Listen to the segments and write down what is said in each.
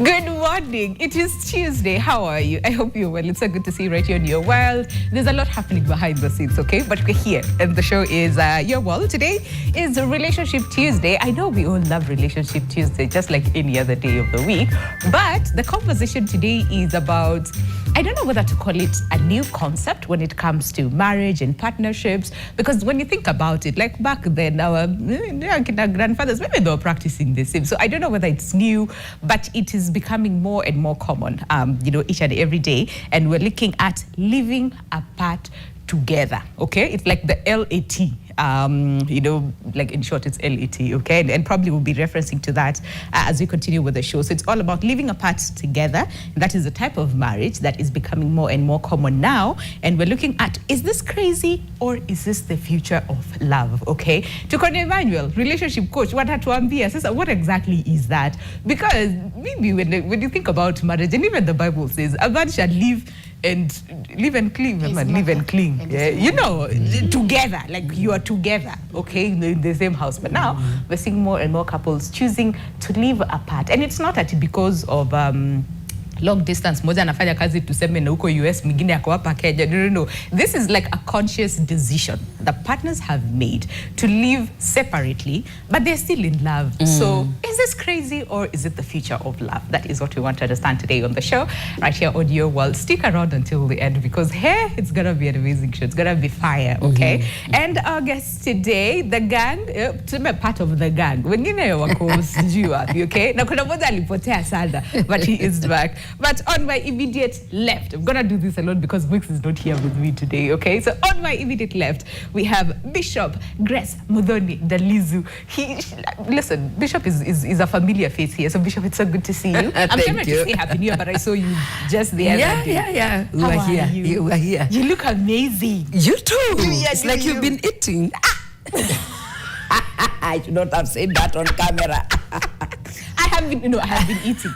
Good morning. It is Tuesday. How are you? I hope you're well. It's so good to see you right here in your world. There's a lot happening behind the scenes, okay? But we're here, and the show is your world. Today is Relationship Tuesday. I know we all love Relationship Tuesday, just like any other day of the week. But the conversation today is about, I don't know whether to call it a new concept when it comes to marriage and partnerships. Because when you think about it, like back then, our grandfathers, maybe they were practicing the same. So I don't know whether it's new, but it is becoming more and more common, each and every day. And we're looking at living apart together, okay? It's like the LAT, like in short, it's LAT, okay? And probably we'll be referencing to that as we continue with the show. So it's all about living apart together. That is a type of marriage that is becoming more and more common now. And we're looking at, is this crazy or is this the future of love, okay? Tukone Emmanuel, relationship coach, what exactly is that? Because maybe when you think about marriage, and even the Bible says, a man shall live and cling, live and cling. Yeah, together, like you are together, okay, in the same house. But now we're seeing more and more couples choosing to live apart, and it's not because of long distance. Moja anafanya kazi tuseme na huko US, mwingine ako hapa Kenya. No. This is like a conscious decision the partners have made to live separately, but they're still in love. So is this crazy or is it the future of love? That is what we want to understand today on the show, right here on Your World. Stick around until the end because here it's gonna be an amazing show. It's gonna be fire, okay? And our guest today, the gang, part of the gang. Wengine wako sijui wapi, okay? Na kuna moja alipotea sana, but he is back. But on my immediate left, I'm gonna do this alone because Wix is not here with me today, okay? So on my immediate left, we have Bishop Grace Mudhoni Dalizu. Listen, Bishop is a familiar face here. So Bishop, it's so good to see you. I'm trying to say Happy New Year, but I saw you just the other day. Yeah. You were here. You look amazing. You too. It's like you've been eating. I should not have said that on camera. I have been eating.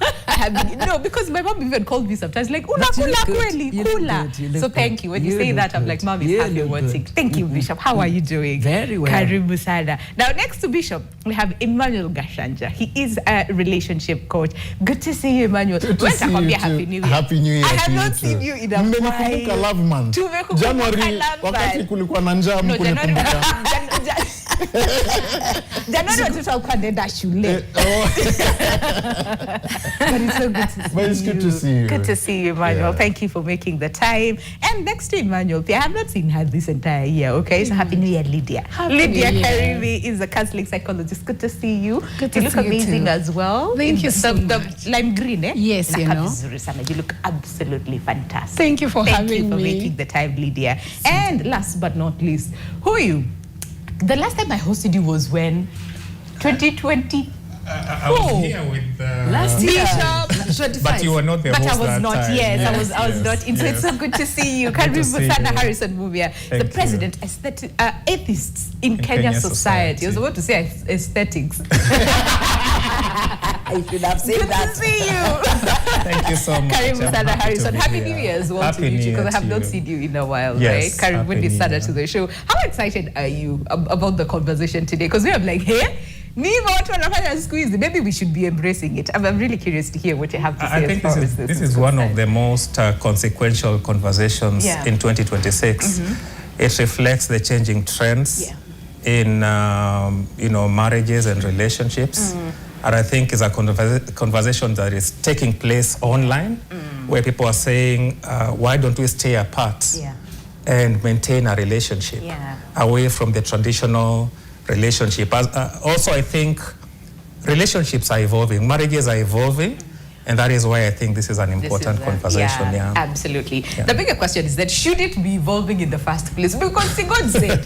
Because my mom even called me sometimes like, Una kula kweli, kula. So thank you. When you say that, I'm like, Mom is happy watching. Thank you, Bishop. How are you doing? Very well. Karibu sana. Now, next to Bishop, we have Emmanuel Gashanja. He is a relationship coach. Good to see you, Emmanuel. Good to see you Happy New Year. Happy New Year. I have not seen you in a while. Mmenikumbuka love month. January, wakati kulikuwa na njaa mkunikumbuka. January watoto walikuwa wanaenda shule. But it's so good to see you. But it's good to see you. Good to see you, Emmanuel. Yeah. Thank you for making the time. And next to Emmanuel, I have not seen her this entire year, okay? So Happy New Year, Lydia. Lydia Karimi is a counseling psychologist. Good to see you. Good to you look see amazing you as well. Thank you so much. The lime green, eh? Yes, you know. You look absolutely fantastic. Thank you for having me. Thank you for making the time, Lydia. And last but not least, who are you? The last time I hosted you was when? 2020? I was here with last year. Bishop. But you were not the but host I was that not, time. yes, I was not. So it's so good to see you. Karibu sana Harrison Muvia, the president atheists in Kenya Society. I was about to say aesthetics. I should have said that. Good to see you. Thank you so much. Karibu sana Harrison. Happy New Year as well to you because I have not seen you in a while, yes, right? Karibu sana to the show. How excited are you about the conversation today? Because we have like, hey, maybe we should be embracing it. I'm really curious to hear what you have to say. I think this is one of the most consequential conversations in 2026. It reflects the changing trends in marriages and relationships. And I think it's a conversation that is taking place online, where people are saying, why don't we stay apart and maintain a relationship away from the traditional relationship. Also, I think relationships are evolving, marriages are evolving, and that is why I think this is an important conversation. Yeah, absolutely. Yeah. The bigger question is that should it be evolving in the first place? Because God said,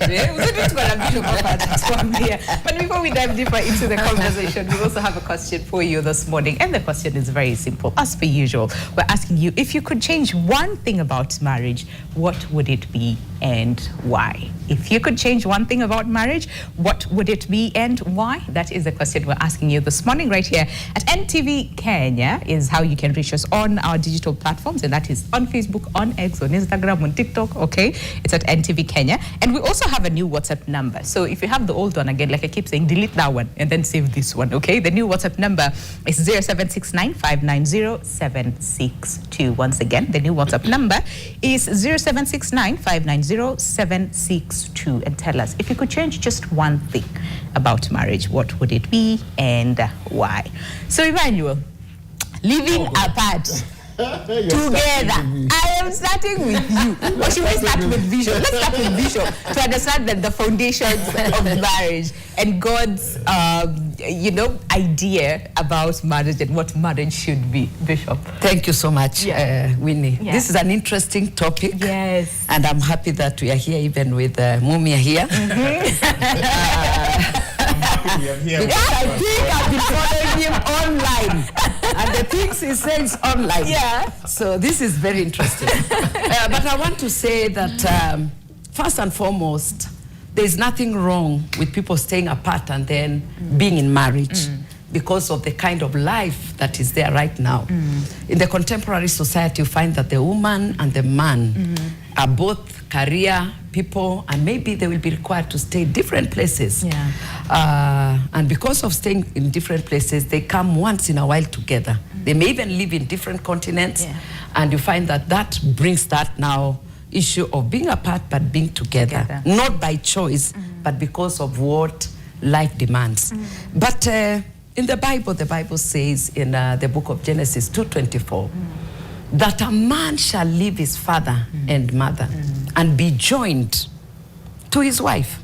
but before we dive deeper into the conversation, we also have a question for you this morning. And the question is very simple. As per usual, we're asking you, if you could change one thing about marriage, what would it be and why? If you could change one thing about marriage, what would it be and why? That is the question we're asking you this morning right here at NTV Kenya. is how you can reach us on our digital platforms, and that is on Facebook, on X, on Instagram, on TikTok, okay? It's at NTV Kenya. And we also have a new WhatsApp number. So if you have the old one, again, like I keep saying, delete that one and then save this one, okay? The new WhatsApp number is 0769-590-762. Once again, the new WhatsApp number is 0769-590-762. And tell us, if you could change just one thing about marriage, what would it be and why? So Emmanuel, living apart together. I am starting with you. Or should we start with vision? Let's start with vision to understand that the foundations of marriage and God's, idea about marriage and what marriage should be. Bishop. Thank you so much, Winnie. Yeah. This is an interesting topic. Yes. And I'm happy that we are here, even with Mumia here. Because I think I've been following him online. And the things he says online. Yeah. So this is very interesting. But I want to say that, first and foremost, there's nothing wrong with people staying apart and then being in marriage because of the kind of life that is there right now. In the contemporary society, you find that the woman and the man are both career people, and maybe they will be required to stay in different places. Yeah. And because of staying in different places, they come once in a while together. They may even live in different continents, and you find that that brings that now issue of being apart but being together. Not by choice, but because of what life demands. But in the Bible says in the book of Genesis 2:24, that a man shall leave his father and mother and be joined to his wife,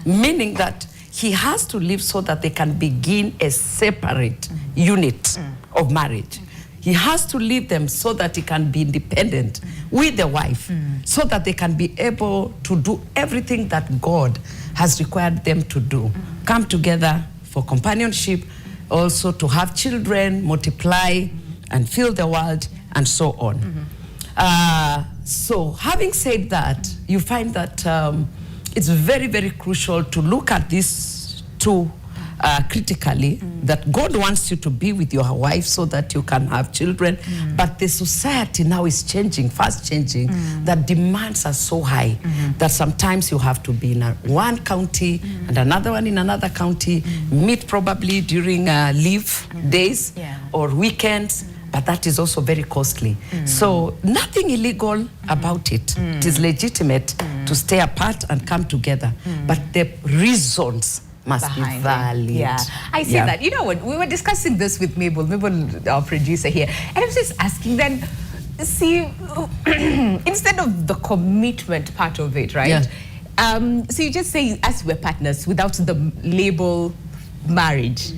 meaning that he has to live so that they can begin a separate unit of marriage. He has to leave them so that he can be independent with the wife, so that they can be able to do everything that God has required them to do. Come together for companionship, also to have children, multiply, and fill the world, and so on. So having said that, you find that it's very, very crucial to look at these two critically, that God wants you to be with your wife so that you can have children, but the society now is changing, fast changing, that demands are so high that sometimes you have to be in one county and another one in another county, meet probably during leave days or weekends, but that is also very costly. So nothing illegal about it. It is legitimate to stay apart and come together, but the reasons must be valid. Yeah, I see that. You know what? We were discussing this with Mabel, our producer here, and I was just asking then, see, instead of the commitment part of it, right? So you just say, as we're partners, without the label marriage,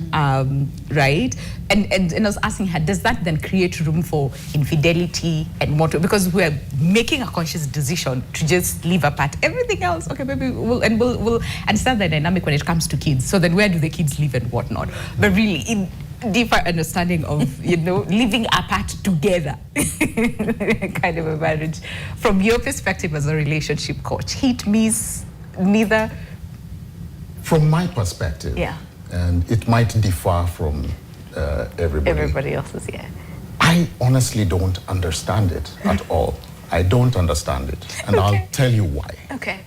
right? And I was asking her, does that then create room for infidelity and more? Because we're making a conscious decision to just live apart. Everything else, okay, maybe we'll understand the dynamic when it comes to kids. So then where do the kids live and whatnot? But really, in deeper understanding of, living apart together, kind of a marriage. From your perspective as a relationship coach, hit, miss, neither? From my perspective, and it might differ from everybody else's, I honestly don't understand it at all. I don't understand it, and I'll tell you why. Okay.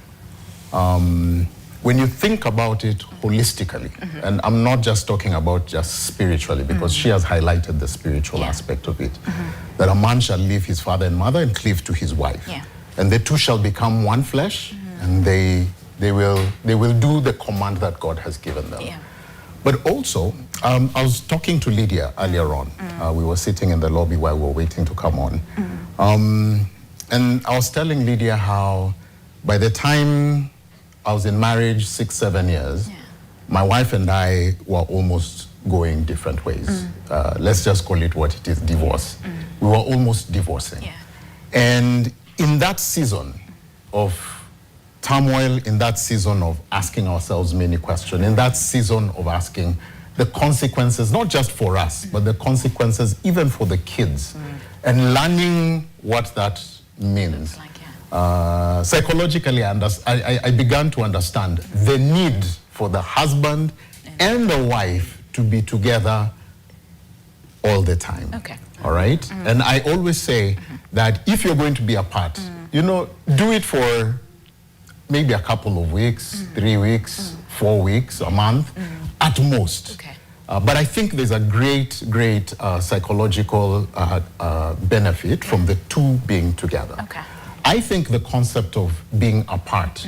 When you think about it holistically, and I'm not just talking about just spiritually, because she has highlighted the spiritual aspect of it, that a man shall leave his father and mother and cleave to his wife, and the two shall become one flesh, and they will do the command that God has given them. But also, I was talking to Lydia earlier on. We were sitting in the lobby while we were waiting to come on. And I was telling Lydia how by the time I was in marriage 6-7 years, my wife and I were almost going different ways. Let's just call it what it is, divorce. We were almost divorcing. And in that season of turmoil, in that season of asking ourselves many questions, in that season of asking the consequences, not just for us, but the consequences even for the kids, and learning what that means. Psychologically, I began to understand the need for the husband and the wife to be together all the time. all right? And I always say that if you're going to be apart, you know, do it for maybe a couple of weeks, 3 weeks, 4 weeks, a month, at most. Okay. But I think there's a great psychological benefit from the two being together. Okay. I think the concept of being apart,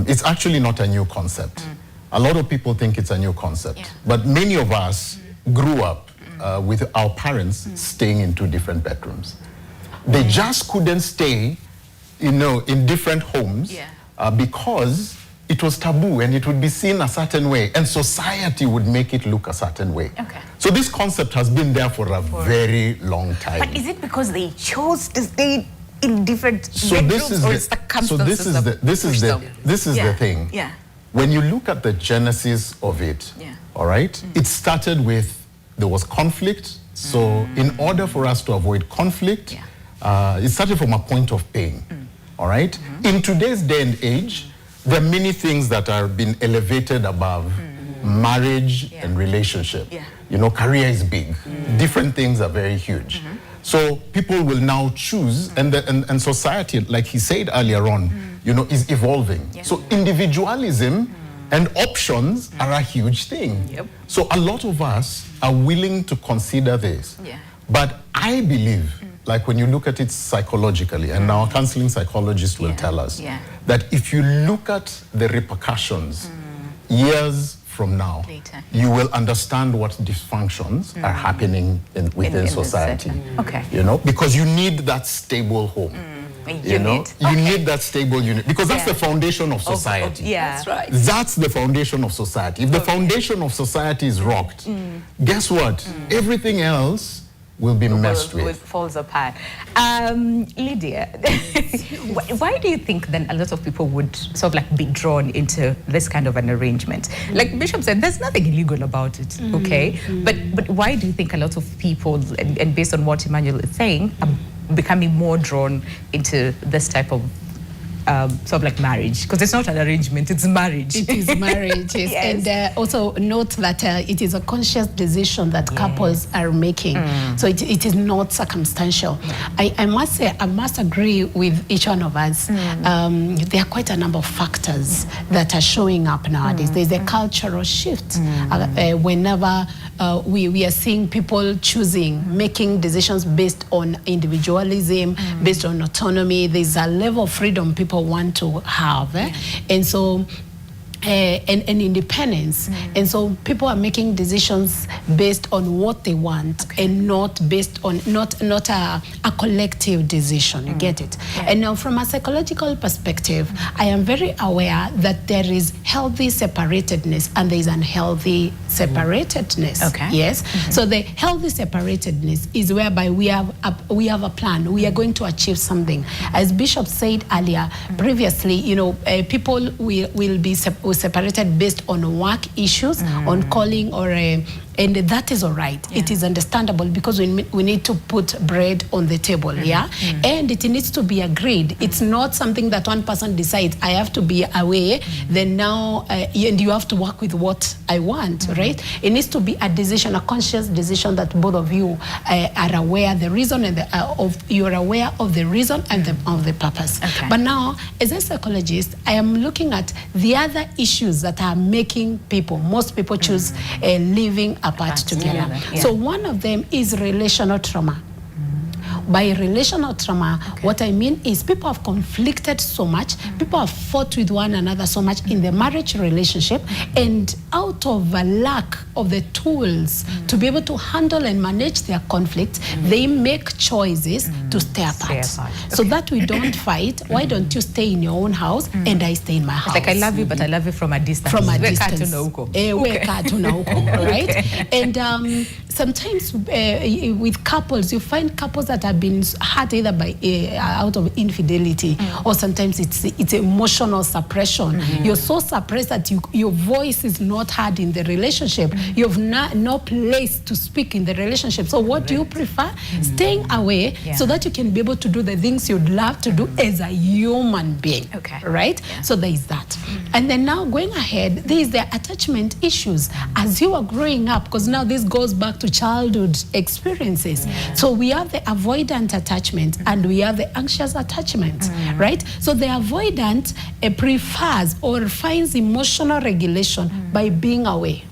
it's actually not a new concept. A lot of people think it's a new concept, but many of us grew up with our parents staying in 2 different bedrooms. They just couldn't stay, you know, in different homes because it was taboo and it would be seen a certain way and society would make it look a certain way. Okay. So this concept has been there for a very long time. But is it because they chose to stay in different so bedrooms, this is or the, it's circumstances so this is the thing. Yeah. When you look at the genesis of it, all right, it started with, there was conflict. So in order for us to avoid conflict, it started from a point of pain, all right? In today's day and age, there are many things that are being elevated above marriage and relationship. You know, career is big. Different things are very huge. So people will now choose, and society, like he said earlier on, you know, is evolving. So individualism and options are a huge thing. So a lot of us are willing to consider this. But I believe, like when you look at it psychologically, and our counseling psychologist will tell us, that if you look at the repercussions years from now, you will understand what dysfunctions are happening within society. Okay. You know, because you need that stable home. You know, you need that stable unit, because that's the foundation of society. That's right. That's the foundation of society. If the foundation of society is rocked, guess what? Everything else will be messed with. It falls apart. Lydia, why do you think then a lot of people would sort of like be drawn into this kind of an arrangement? Like Bishop said, there's nothing illegal about it, okay? But why do you think a lot of people, and based on what Emmanuel is saying, are becoming more drawn into this type of sort of like marriage? Because it's not an arrangement, it's marriage. It is marriage, yes. And also note that it is a conscious decision that couples are making. So it is not circumstantial. I must say, I must agree with each one of us. There are quite a number of factors that are showing up nowadays. There's a cultural shift. Whenever we are seeing people making decisions based on individualism, based on autonomy, there's a level of freedom people want to have, and so and independence, and so people are making decisions based on what they want, and not based on not a collective decision. You get it? And now from a psychological perspective, I am very aware that there is healthy separatedness and there is unhealthy separatedness. Yes. So the healthy separatedness is whereby we have a plan. We are going to achieve something. As Bishop said earlier, previously, you know, people will be separated based on work issues, on calling, or and that is all right. It is understandable, because we need to put bread on the table, and it needs to be agreed. It's not something that one person decides, I have to be away, then now and you have to work with what I want, right? It needs to be a decision, a conscious decision, that both of you are aware the reason and you're aware of the reason and of the purpose. But now, as a psychologist, I am looking at the other issues that are making most people choose living apart together. So one of them is relational trauma. By relational trauma, what I mean is people have conflicted so much, people have fought with one another so much in the marriage relationship, and out of a lack of the tools to be able to handle and manage their conflict, they make choices to stay apart. So that we don't fight. Why don't you stay in your own house and I stay in my house? Like, I love you, but I love you from a distance. From a distance. Right? And sometimes with couples, you find couples that are have been hurt either by out of infidelity, or sometimes it's emotional suppression. You're so suppressed that your voice is not heard in the relationship. You have no place to speak in the relationship. So what do you prefer? Staying away so that you can be able to do the things you'd love to do as a human being. Okay. Right? So there is that. And then now going ahead, there is the attachment issues as you are growing up, because now this goes back to childhood experiences. So we have the avoidant attachment and we have the anxious attachment, right? So the avoidant prefers or finds emotional regulation by being away.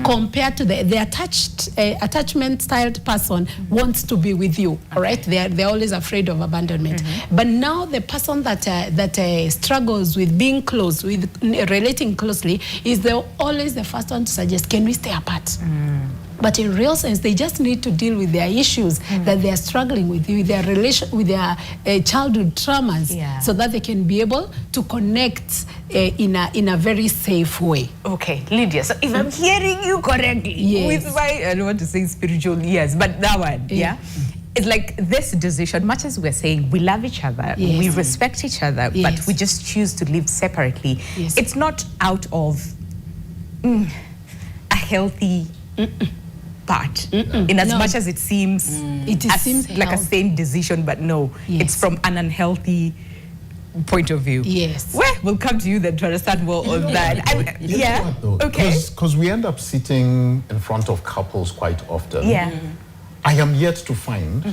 Compared to the attachment styled person wants to be with you, all right? They're always afraid of abandonment. But now the person that struggles with being close, with relating closely, is always the first one to suggest, can we stay apart? But in real sense, they just need to deal with their issues that they are struggling with their relation, with their childhood traumas, so that they can be able to connect in a very safe way. Okay, Lydia, so if I'm hearing you correctly, with my, I don't want to say spiritual ears, but that one, it's like this decision, much as we're saying we love each other, we respect each other, but we just choose to live separately. It's not out of a healthy part, in as much as it seems seems like a sane decision, but no, it's from an unhealthy point of view. Well, we'll come to you then to understand more on that. Okay. Because we end up sitting in front of couples quite often. I am yet to find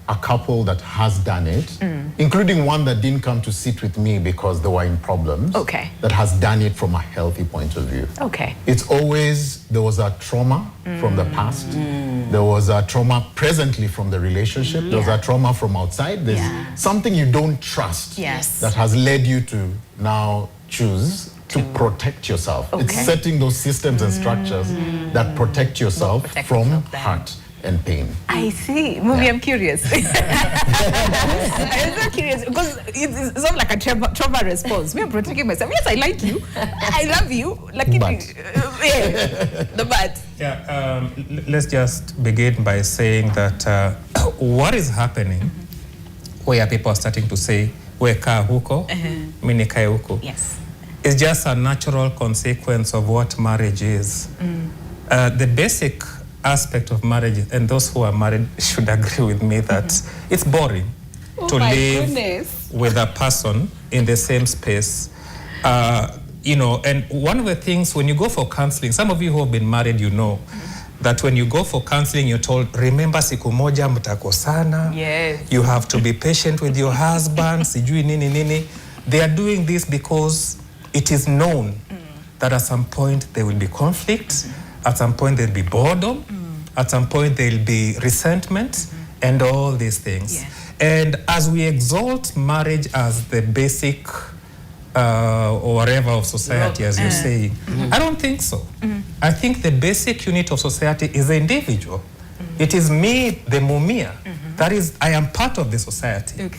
a couple that has done it, including one that didn't come to sit with me because they were in problems, that has done it from a healthy point of view. It's always, there was a trauma from the past, there was a trauma presently from the relationship, there was a trauma from outside, there's something you don't trust that has led you to now choose to protect yourself. It's setting those systems and structures that protect yourself from hurt and pain. I see. Maybe I'm curious. I'm so curious because it's sort of like a trauma response. Me, I'm protecting myself. Yes, I like you. I love you. Like the bad. Let's just begin by saying that what is happening, where people are starting to say, "Weka huko, mimi nikae huko." It's just a natural consequence of what marriage is. The basic aspect of marriage, and those who are married should agree with me that it's boring to live with a person in the same space. And one of the things when you go for counseling, some of you who have been married, you know that when you go for counseling, you're told, remember siku moja mtakosana. You have to be patient with your husband. Sijui nini nini. They are doing this because it is known that at some point there will be conflict. At some point there'll be boredom. At some point there'll be resentment and all these things. And as we exalt marriage as the basic or whatever of society, as you're saying, I don't think so. I think the basic unit of society is the individual. It is me, the mumia. That is, I am part of the society.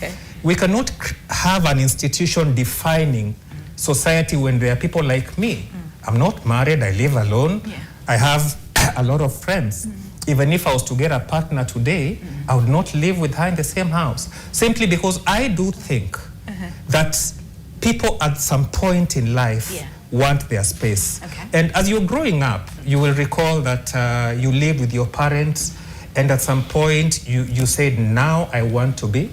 We cannot have an institution defining society when there are people like me. I'm not married, I live alone. I have a lot of friends. Even if I was to get a partner today, I would not live with her in the same house. Simply because I do think that people at some point in life want their space. And as you're growing up, you will recall that you lived with your parents, and at some point you said, now I want to be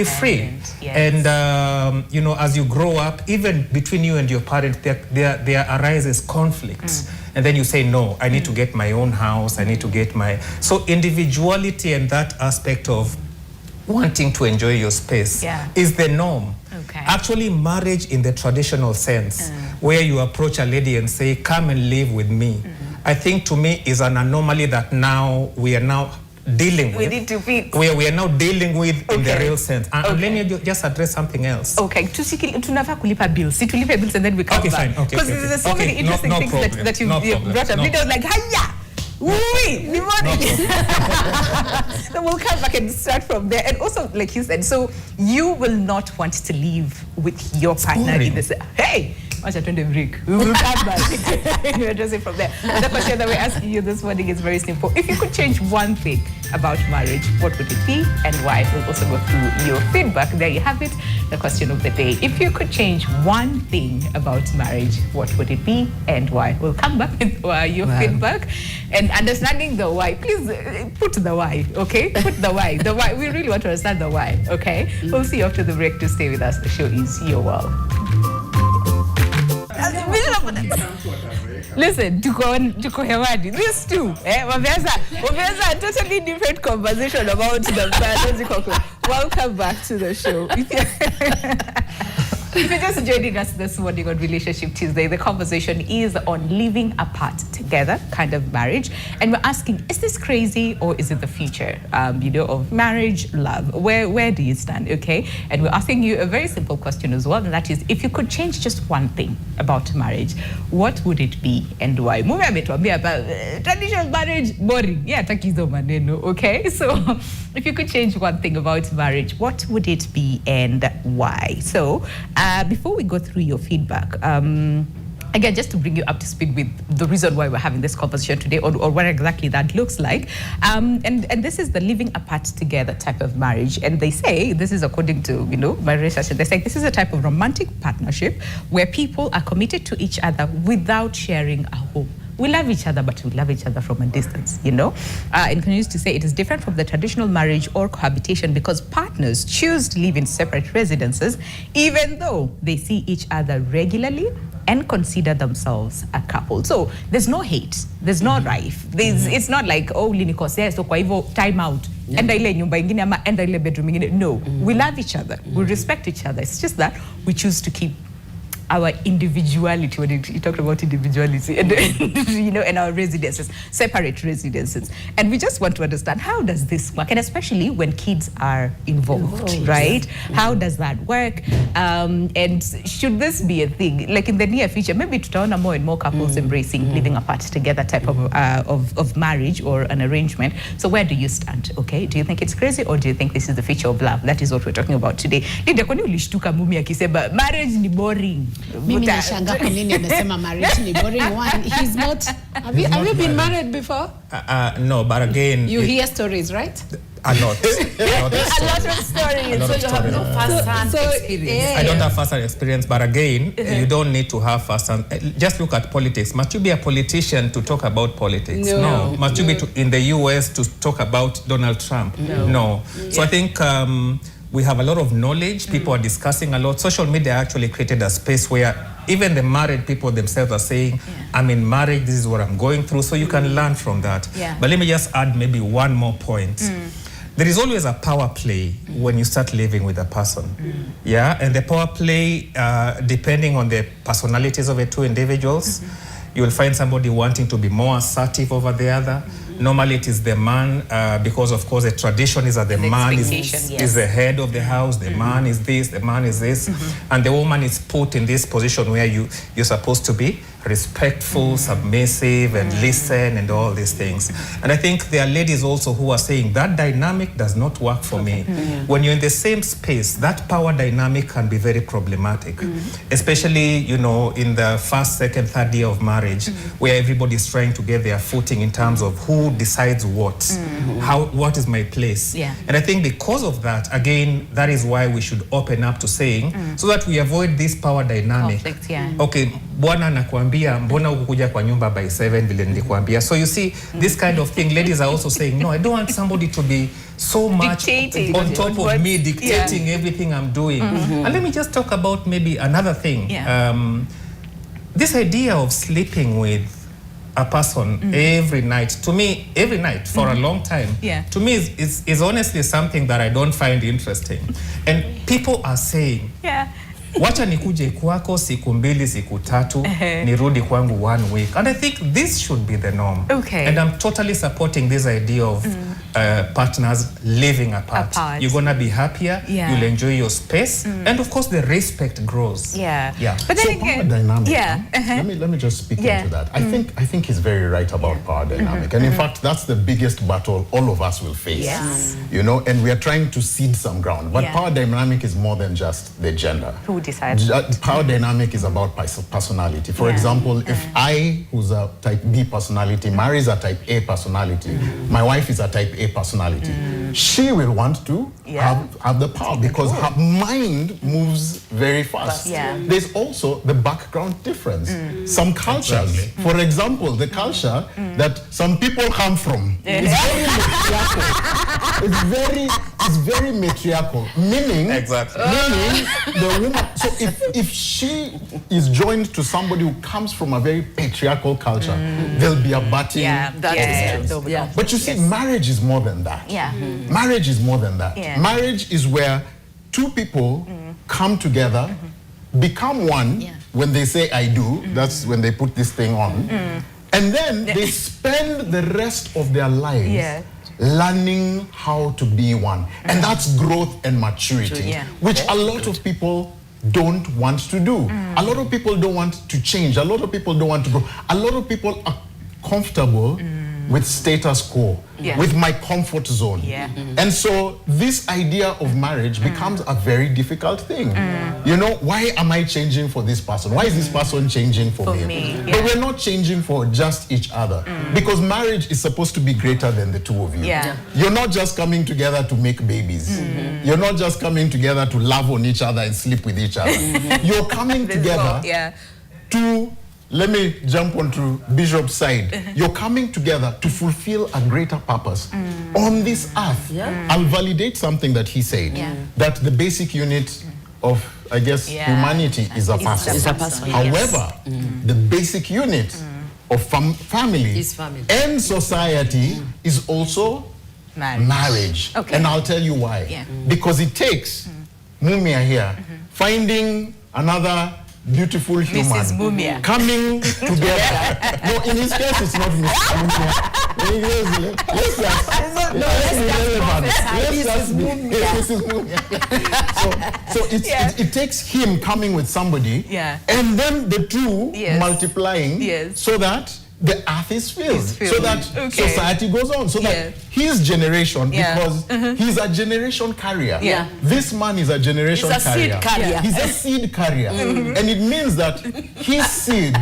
free. And as you grow up, even between you and your parents, there arises conflicts. And then you say, no, I need to get my own house, I need to get my... So individuality and that aspect of wanting to enjoy your space is the norm. Actually, marriage in the traditional sense, where you approach a lady and say, come and live with me, I think to me is an anomaly that now we are now dealing with. We need to fix. Where we are now dealing with in the real sense. And let me just address something else. Tunafaa kulipa bills. See, tulipe bills and then we come back. Fine. Because there's so many interesting things that you've brought up. It was like, hiya! So we'll come back and start from there. And also, like you said, so you will not want to live with your partner in this. Hey! Watch at break. We will come back. We'll address it from there. The question that we're asking you this morning is very simple. If you could change one thing about marriage, what would it be and why? We'll also go through your feedback. There you have it, the question of the day. If you could change one thing about marriage, what would it be and why? We'll come back with your feedback and understanding the why. Please put the why, okay? Put the why. The why. We really want to understand the why, okay? We'll see you after the break. To stay with us. The show is Your World. Listen, tuko hewani. These two, wameza a totally different conversation about the biological. Welcome back to the show. If you're just joining us this morning on Relationship Tuesday, the conversation is on living apart together, kind of marriage. And we're asking, is this crazy or is it the future, of marriage, love? Where do you stand, okay? And we're asking you a very simple question as well, and that is, if you could change just one thing about marriage, what would it be and why? Mume ametuambia about traditional marriage, boring. Yeah, takizo maneno, okay? So if you could change one thing about marriage, what would it be and why? So, before we go through your feedback, again, just to bring you up to speed with the reason why we're having this conversation today, or what exactly that looks like, and this is the living apart together type of marriage. And they say, this is according to my research, they say this is a type of romantic partnership where people are committed to each other without sharing a home. We love each other, but we love each other from a distance, And continues to say it is different from the traditional marriage or cohabitation because partners choose to live in separate residences, even though they see each other regularly and consider themselves a couple. So there's no hate, there's no rife. It's not like, oh, linikosea, so kwa hivyo time out. Enda ile nyumba ingine ama enda ile bedroom ingine. No, we love each other, we respect each other. It's just that we choose to keep our individuality, when you talked about individuality, and, and our residences, separate residences. And we just want to understand, how does this work? And especially when kids are involved, right? Yeah. How does that work? And should this be a thing? Like in the near future, maybe tutaona more and more couples embracing living apart together type of marriage or an arrangement. So where do you stand, okay? Do you think it's crazy or do you think this is the future of love? That is what we're talking about today. Marriage ni boring. Mimi nashangaa kwa nini anasema marriage ni boring. One, he's not. Have you been married before? No, but again, you hear stories, right? A lot of stories. So you have no first-hand experience. Yeah. I don't have first-hand experience, but again, you don't need to have first-hand. Just look at politics. Must you be a politician to talk about politics? No. Must you be in the US to talk about Donald Trump? No. So I think we have a lot of knowledge. People are discussing a lot. Social media actually created a space where even the married people themselves are saying, I'm in marriage, this is what I'm going through. So you can learn from that. Yeah. But let me just add maybe one more point. There is always a power play when you start living with a person. Yeah, and the power play, depending on the personalities of the two individuals, you will find somebody wanting to be more assertive over the other. Normally it is the man, because of course the tradition is that the man is the head of the house, the man is this, the man is this, and the woman is put in this position where you're supposed to be respectful, submissive, and listen, and all these things. And I think there are ladies also who are saying that dynamic does not work for me. When you're in the same space, that power dynamic can be very problematic, especially, in the first, second, third year of marriage, where everybody is trying to get their footing in terms of who decides what, what is my place. And I think because of that, again, that is why we should open up to saying, so that we avoid this power dynamic. Conflict, okay, bwana nakwambia mbona ukukuja kwa nyumba by 7 vile nilikwambia. So you see, this kind of thing, ladies are also saying, no, I don't want somebody to be so much on top of me, dictating everything I'm doing. And let me just talk about maybe another thing. This idea of sleeping with a person every night, to me, every night for a long time, to me is honestly something that I don't find interesting. And people are saying, wacha nikuje kwako siku 2 siku 3 nirudi kwangu 1 week. And I think this should be the norm. And I'm totally supporting this idea of partners living apart. You're going to be happier, you'll enjoy your space, and of course the respect grows. But then so again, power dynamic, let me just speak into that. I think he's very right about power dynamic, and in fact that's the biggest battle all of us will face. You know, and we are trying to cede some ground, but power dynamic is more than just the gender. Who decides? Power dynamic is about personality. For example, if I, who's a type B personality, marries a type A personality, my wife is a type A personality, she will want to have the power because her mind moves very fast. There's also the background difference. Some cultures, for example, the culture that some people come from is very matriarchal. It's very matriarchal, meaning the woman. So if she is joined to somebody who comes from a very patriarchal culture, there'll be a butting. But you see, marriage is more than that. Marriage is more than that. Marriage is where two people come together, become one. When they say I do, that's when they put this thing on. And then they spend the rest of their lives learning how to be one. And that's growth and maturity, which a lot of people don't want to do. A lot of people don't want to change. A lot of people don't want to grow. A lot of people are comfortable with status quo, with my comfort zone. And so this idea of marriage becomes a very difficult thing. You know, why am I changing for this person? Why is this person changing for me? But we're not changing for just each other, because marriage is supposed to be greater than the two of you. You're not just coming together to make babies. You're not just coming together to love on each other and sleep with each other. You're coming together to, let me jump onto Bishop's side. You're coming together to fulfill a greater purpose on this earth. I'll validate something that he said, that the basic unit of, I guess, humanity is a person. However, the basic unit of family and society is also marriage. And I'll tell you why. Because it takes Mumia here finding another beautiful human coming together. No, in his case, it's not Mrs. Mumia. So it takes him coming with somebody, and then the two multiplying, so that the earth is filled, so that society goes on, so that his generation, because he's a generation carrier. This man is a generation carrier. He's a seed carrier. And it means that his seed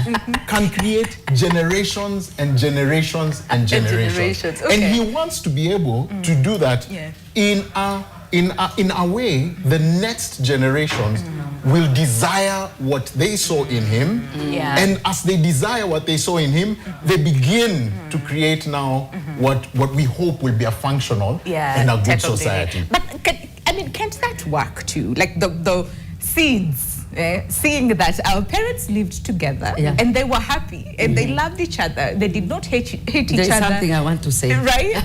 can create generations and generations and generations. And he wants to be able to do that in a way the next generations will desire what they saw in him. And as they desire what they saw in him, they begin to create now what we hope will be a functional and a good society. But can't that work too? Like the seeds, seeing that our parents lived together and they were happy and they loved each other. They did not hate each other. There's something I want to say. Right?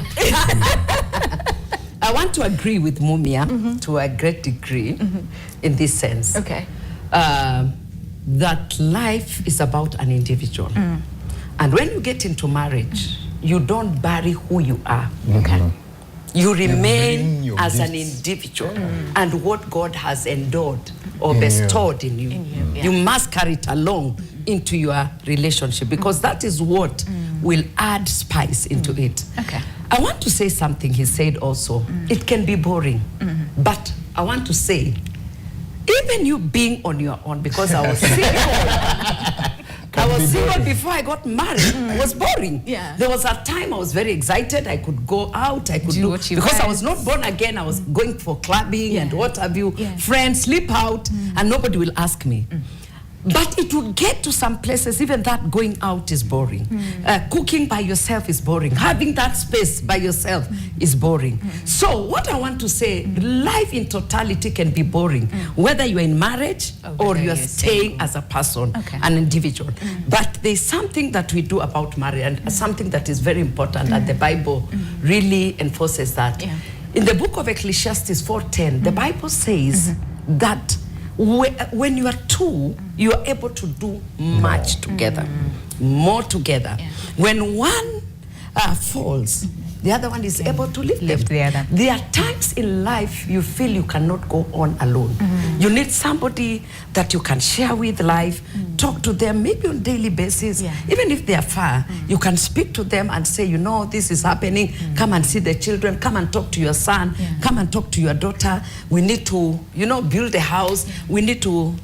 I want to agree with Mumia to a great degree in this sense. That life is about an individual. And when you get into marriage, you don't bury who you are. You remain as an individual and what God has endowed or bestowed in you. You must carry it along into your relationship, because that is what will add spice into it. I want to say something he said also. It can be boring, but I want to say, even you being on your own, because I was single before I got married. It was boring. There was a time I was very excited. I could go out. I could do because I was not born again. I was going for clubbing and what have you. Friends, sleep out, and nobody will ask me. But it will get to some places, even that going out is boring. Cooking by yourself is boring. Having that space by yourself is boring. So what I want to say, life in totality can be boring, whether you're in marriage or you're staying as a person, an individual. But there's something that we do about marriage, and something that is very important, and the Bible really enforces that. In the book of Ecclesiastes 4:10, the Bible says that when you are two, you are able to do much together, more together. When one falls, the other one is able to lift Lift the other. There are times in life you feel you cannot go on alone. You need somebody that you can share with life, talk to them maybe on daily basis. Even if they are far, you can speak to them and say, you know, this is happening. Come and see the children. Come and talk to your son. Come and talk to your daughter. We need to, you know, build a house. We need to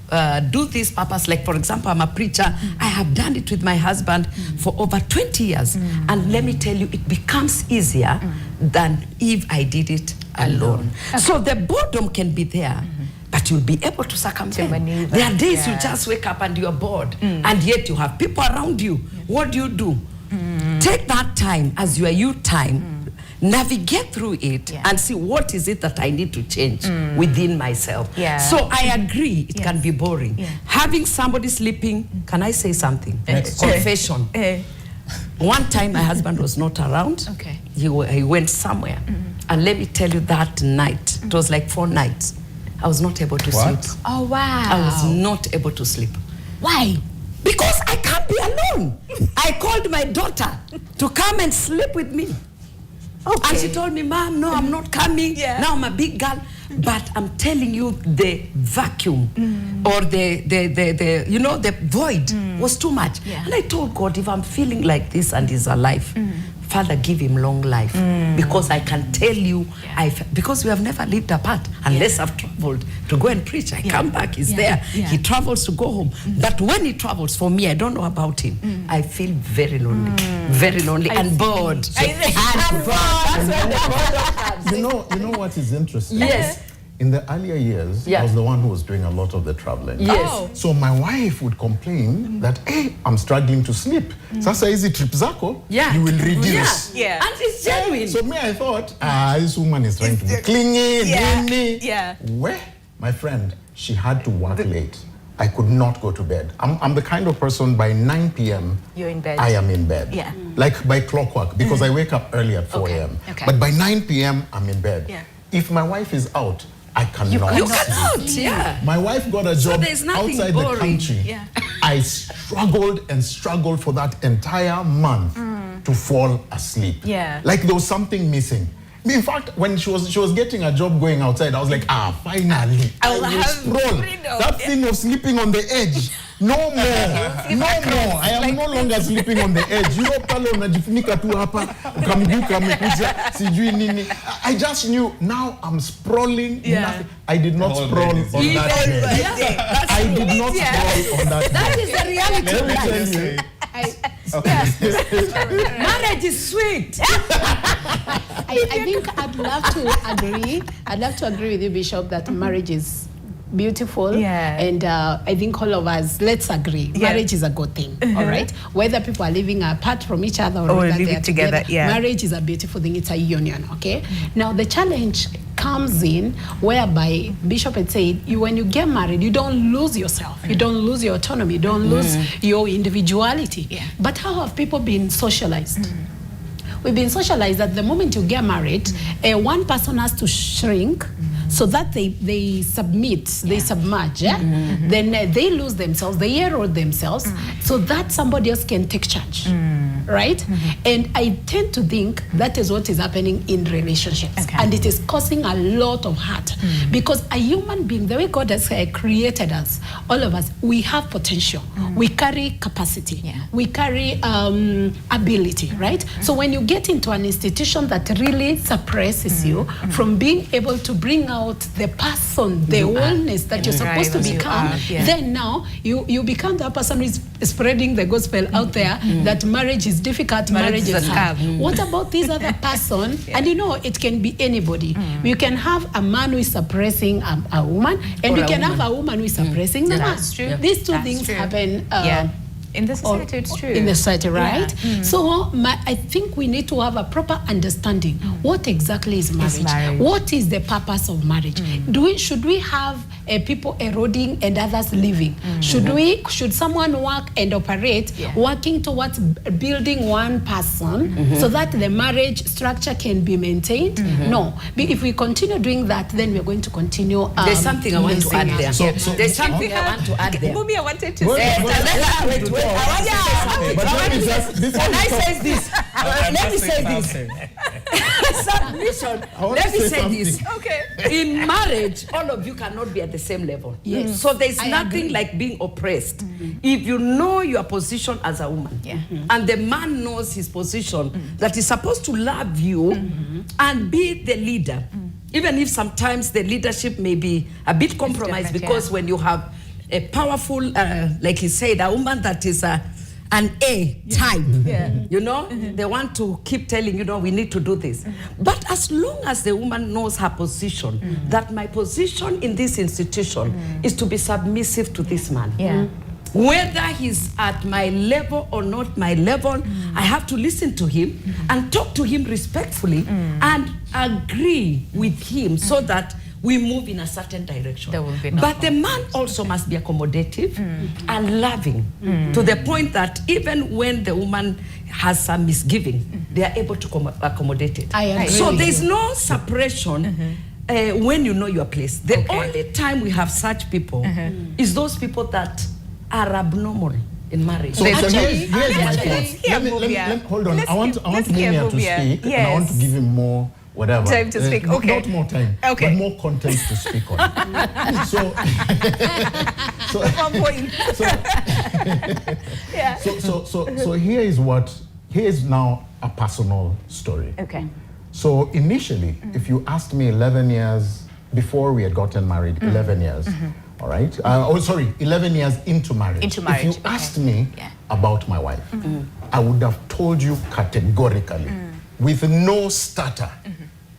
do this purpose. Like, for example, I'm a preacher. I have done it with my husband for over 20 years. And let me tell you, it becomes easier than if I did it alone. So the boredom can be there, but you'll be able to circumvent. There are days you just wake up and you're bored, and yet you have people around you. What do? Take that time as your youth time, navigate through it, and see what is it that I need to change within myself. So I agree, it can be boring. Having somebody sleeping, can I say something? Confession. One time my husband was not around. He went somewhere. And let me tell you, that night, it was like 4 nights, I was not able to sleep. Oh, wow. I was not able to sleep. Why? Because I can't be alone. I called my daughter to come and sleep with me. And she told me, Mom, no, I'm not coming. Now I'm a big girl. But I'm telling you, the vacuum or the you know, the void was too much. And I told God, if I'm feeling like this and he's alive, Father, give him long life. Because I can tell you, because we have never lived apart unless I've traveled to go and preach. I come back, he's there. He travels to go home. But when he travels, for me, I don't know about him. I feel very lonely, and bored. You know what is interesting? Yes. In the earlier years, I was the one who was doing a lot of the traveling. Yes. So my wife would complain that, hey, I'm struggling to sleep. Sasa hizi trip zako, you will reduce. And it's genuine. So me, I thought, this woman is trying to be clingy, Where? My friend, she had to work late. I could not go to bed. I'm the kind of person, by 9 p.m. You're in bed. I am in bed. Like by clockwork, because I wake up early at 4 a.m. But by 9 p.m. I'm in bed. If my wife is out, I cannot You cannot, My wife got a job outside boring. the country. I struggled for that entire month to fall asleep. Like there was something missing. In fact, when she was getting a job going outside, I was like, finally, I will sprawl. That thing of sleeping on the edge. No more. I am no longer sleeping on the edge. You know, pale unajifunika tu hapa, ukamguka amekuja, sijui nini. I just knew, now I'm sprawling. I did not sprawl on that bed. I did not sprawl on that bed. That is the reality of life. Marriage is sweet. I think I'd love to agree with you, Bishop, that marriage is beautiful. And I think all of us, let's agree, marriage is a good thing, all right? Whether people are living apart from each other or whether they are together, marriage is a beautiful thing. It's a union, okay? Now, the challenge comes in whereby Bishop had said, when you get married, you don't lose yourself. You don't lose your autonomy. You don't lose your individuality. But how have people been socialized? We've been socialized that the moment you get married, one person has to shrink so that they submit, they submerge, then they lose themselves, they erode themselves, so that somebody else can take charge, right? And I tend to think that is what is happening in relationships, and it is causing a lot of hurt, because a human being, the way God has created us, all of us, we have potential, we carry capacity, we carry ability, right? So when you get into an institution that really suppresses you from being able to bring out the person, the wholeness that you're supposed to become, then now you become the person who is spreading the gospel out there that marriage is difficult, marriage is hard. What about this other person? And you know, it can be anybody. You can have a man who is suppressing a woman, and you can have a woman who is suppressing the man. That's true. These two things happen. In the society, it's true. In the society, right? So I think we need to have a proper understanding. What exactly is marriage? What is the purpose of marriage? Should we have people eroding and others living? Should someone work and operate working towards building one person so that the marriage structure can be maintained? No. If we continue doing that, then we're going to continue. There's something I want to add there. There's something I want to add there. Mummy, I wanted to say. Wait. Can I say this? let me say this. Submission. Let me say this. Okay. In marriage, all of you cannot be at the same level. Yes. So there's nothing like being oppressed. If you know your position as a woman, and the man knows his position, that he's supposed to love you and be the leader, even if sometimes the leadership may be a bit compromised, because when you have a powerful, like he said, a woman that is an A type, you know, they want to keep telling, you know, we need to do this. But as long as the woman knows her position, that my position in this institution is to be submissive to this man. Whether he's at my level or not my level, I have to listen to him and talk to him respectfully and agree with him so that we move in a certain direction. But the man also must be accommodative and loving to the point that even when the woman has some misgiving, they are able to accommodate it. I agree. So there's no separation when you know your place. The only time we have such people is those people that are abnormal in marriage. So here's my thoughts. Hold on. I want Mumia to speak, and I want to give him more whatever. Time to speak. Okay. Not more time, but more content to speak on. So here is now a personal story. Okay. So initially, if you asked me 11 years before we had gotten married, 11 years, all right? 11 years into marriage. If you asked me about my wife, I would have told you categorically, with no stutter,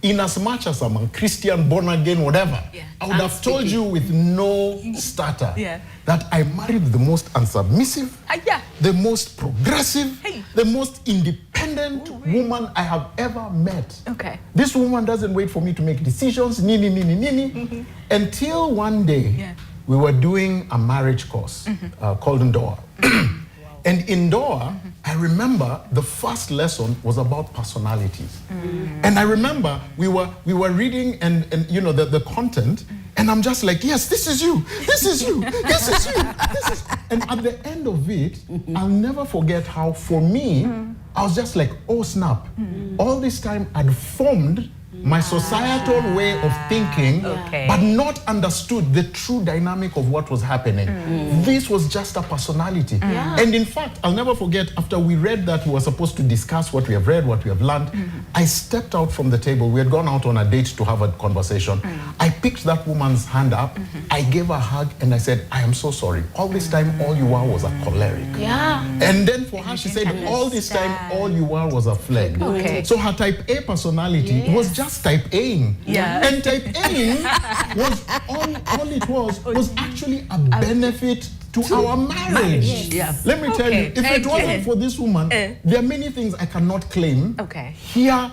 in as much as I'm a Christian, born again, whatever, I would have told you with no stutter that I married the most unsubmissive, the most progressive, the most independent woman I have ever met. Okay. This woman doesn't wait for me to make decisions, until one day we were doing a marriage course called Ndoa. And in Ndoa, I remember the first lesson was about personalities. And I remember we were reading and you know the content, and I'm just like, yes, this is you, this is you, this is you, this is. And at the end of it, I'll never forget how for me, I was just like, oh snap, all this time I'd formed my societal way of thinking, but not understood the true dynamic of what was happening. This was just a personality. And in fact, I'll never forget, after we read that we were supposed to discuss what we have read, what we have learned, I stepped out from the table. We had gone out on a date to have a conversation. I picked that woman's hand up, I gave her a hug, and I said, I am so sorry. All this time, all you were was a choleric. And then for her, she said, all this time, all you were was a flag. So her type A personality was just type A-ing. And type A-ing was all it was actually a benefit to our marriage. Let me tell you, if it wasn't for this woman, there are many things I cannot claim here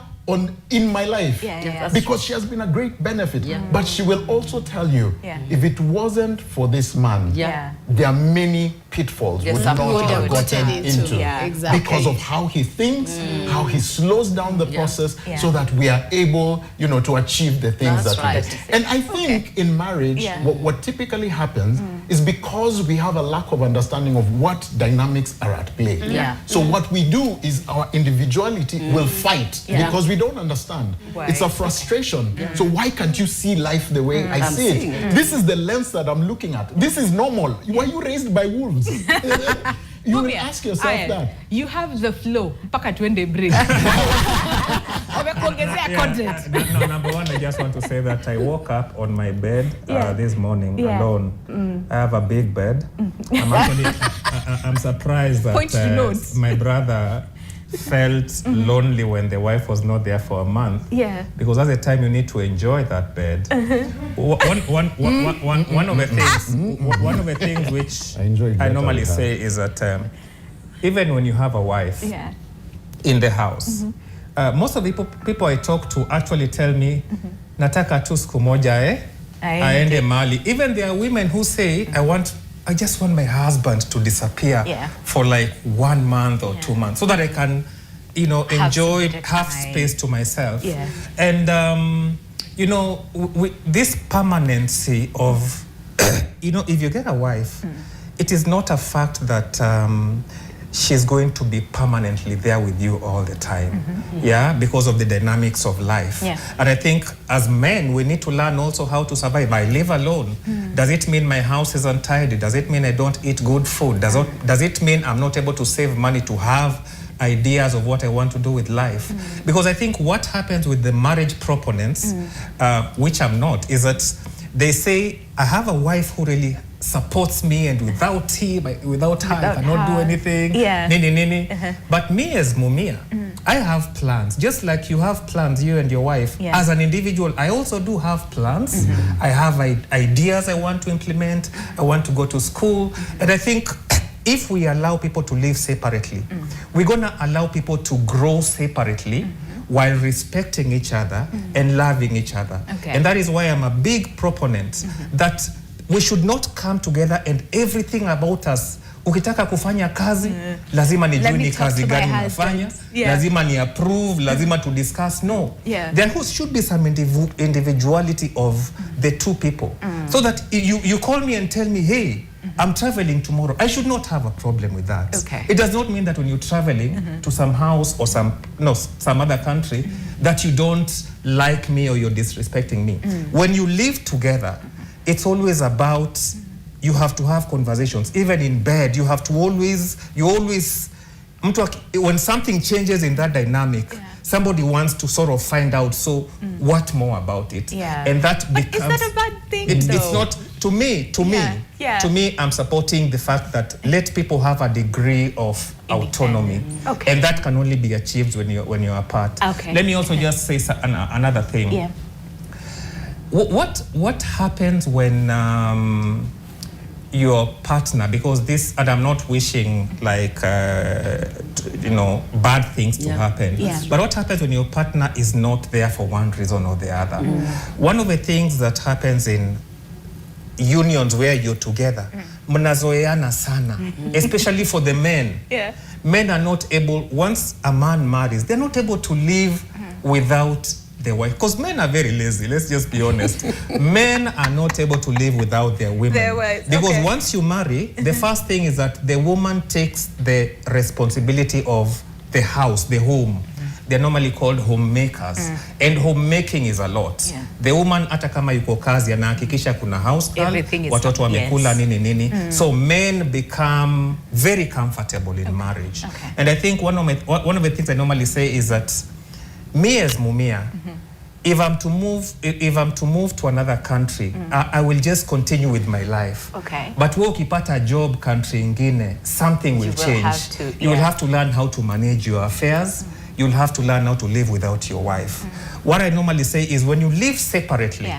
in my life because she has been a great benefit. But she will also tell you, if it wasn't for this man, there are many pitfalls we would not have gotten into because of how he thinks, how he slows down the process so that we are able, you know, to achieve the things that we get. And I think in marriage, what typically happens is because we have a lack of understanding of what dynamics are at play. So what we do is our individuality will fight because we don't understand. It's a frustration. So why can't you see life the way I see it? This is the lens that I'm looking at. This is normal. Were you raised by wolves? You will ask yourself that. You have the flow. Mpaka tuende break. No, number one, I just want to say that I woke up on my bed this morning alone. I have a big bed. I'm surprised that my brother felt lonely when the wife was not there for a month. Because that's the time you need to enjoy that bed. One of the things which I normally say is that even when you have a wife in the house, most of the people I talk to actually tell me, nataka tu siku moja aende mali. Even there are women who say, I just want my husband to disappear for like 1 month or 2 months so that I can, you know, have space to myself. And, you know, this permanency of, you know, if you get a wife, it is not a fact that she's going to be permanently there with you all the time. Yeah, because of the dynamics of life. Yeah. And I think as men, we need to learn also how to survive. I live alone. Does it mean my house is untidy? Does it mean I don't eat good food? Does it mean I'm not able to save money to have ideas of what I want to do with life? Because I think what happens with the marriage proponents, which I'm not, is that they say, I have a wife who really supports me, and without her, I cannot do anything. Yeah. But me as Mumia, I have plans. Just like you have plans, you and your wife. Yeah. As an individual, I also do have plans. I have ideas I want to implement. I want to go to school. And I think if we allow people to live separately, we're going to allow people to grow separately while respecting each other and loving each other. Okay. And that is why I'm a big proponent that we should not come together and everything about us. Ukitaka kufanya kazi, lazima nijue ni kazi gani unafanya, lazima ni approve, lazima to discuss. No. There should be some individuality of the two people. So that you call me and tell me, hey, I'm traveling tomorrow. I should not have a problem with that. Okay. It does not mean that when you're traveling to some house or some other country that you don't like me or you're disrespecting me. When you live together, it's always about, you have to have conversations. Even in bed, you have to always, when something changes in that dynamic, somebody wants to sort of find out, so what more about it? And that becomes... Is that a bad thing, it's not, to me, I'm supporting the fact that let people have a degree of autonomy. Okay. And that can only be achieved when you're apart. Okay. Let me also just say another thing. Yeah. What happens when your partner, because this, and I'm not wishing like bad things to happen, but what happens when your partner is not there for one reason or the other? One of the things that happens in unions where you're together, mnazoeana sana, especially for the men. Men are not able, once a man marries, they're not able to live without their wife, because men are very lazy, let's just be honest. Men are not able to live without their women. Their wives, because once you marry, the first thing is that the woman takes the responsibility of the house, the home. They're normally called homemakers. And homemaking is a lot. The woman, hata kama yuko kazi, anahakikisha kuna house girl, watoto wamekula nini. So men become very comfortable in marriage. And I think one of the things I normally say is that me as Mumia, if I'm to move to another country, I will just continue with my life. But wewe ukipata job country ingine, something will change. You will have to learn how to manage your affairs. You'll have to learn how to live without your wife. What I normally say is when you live separately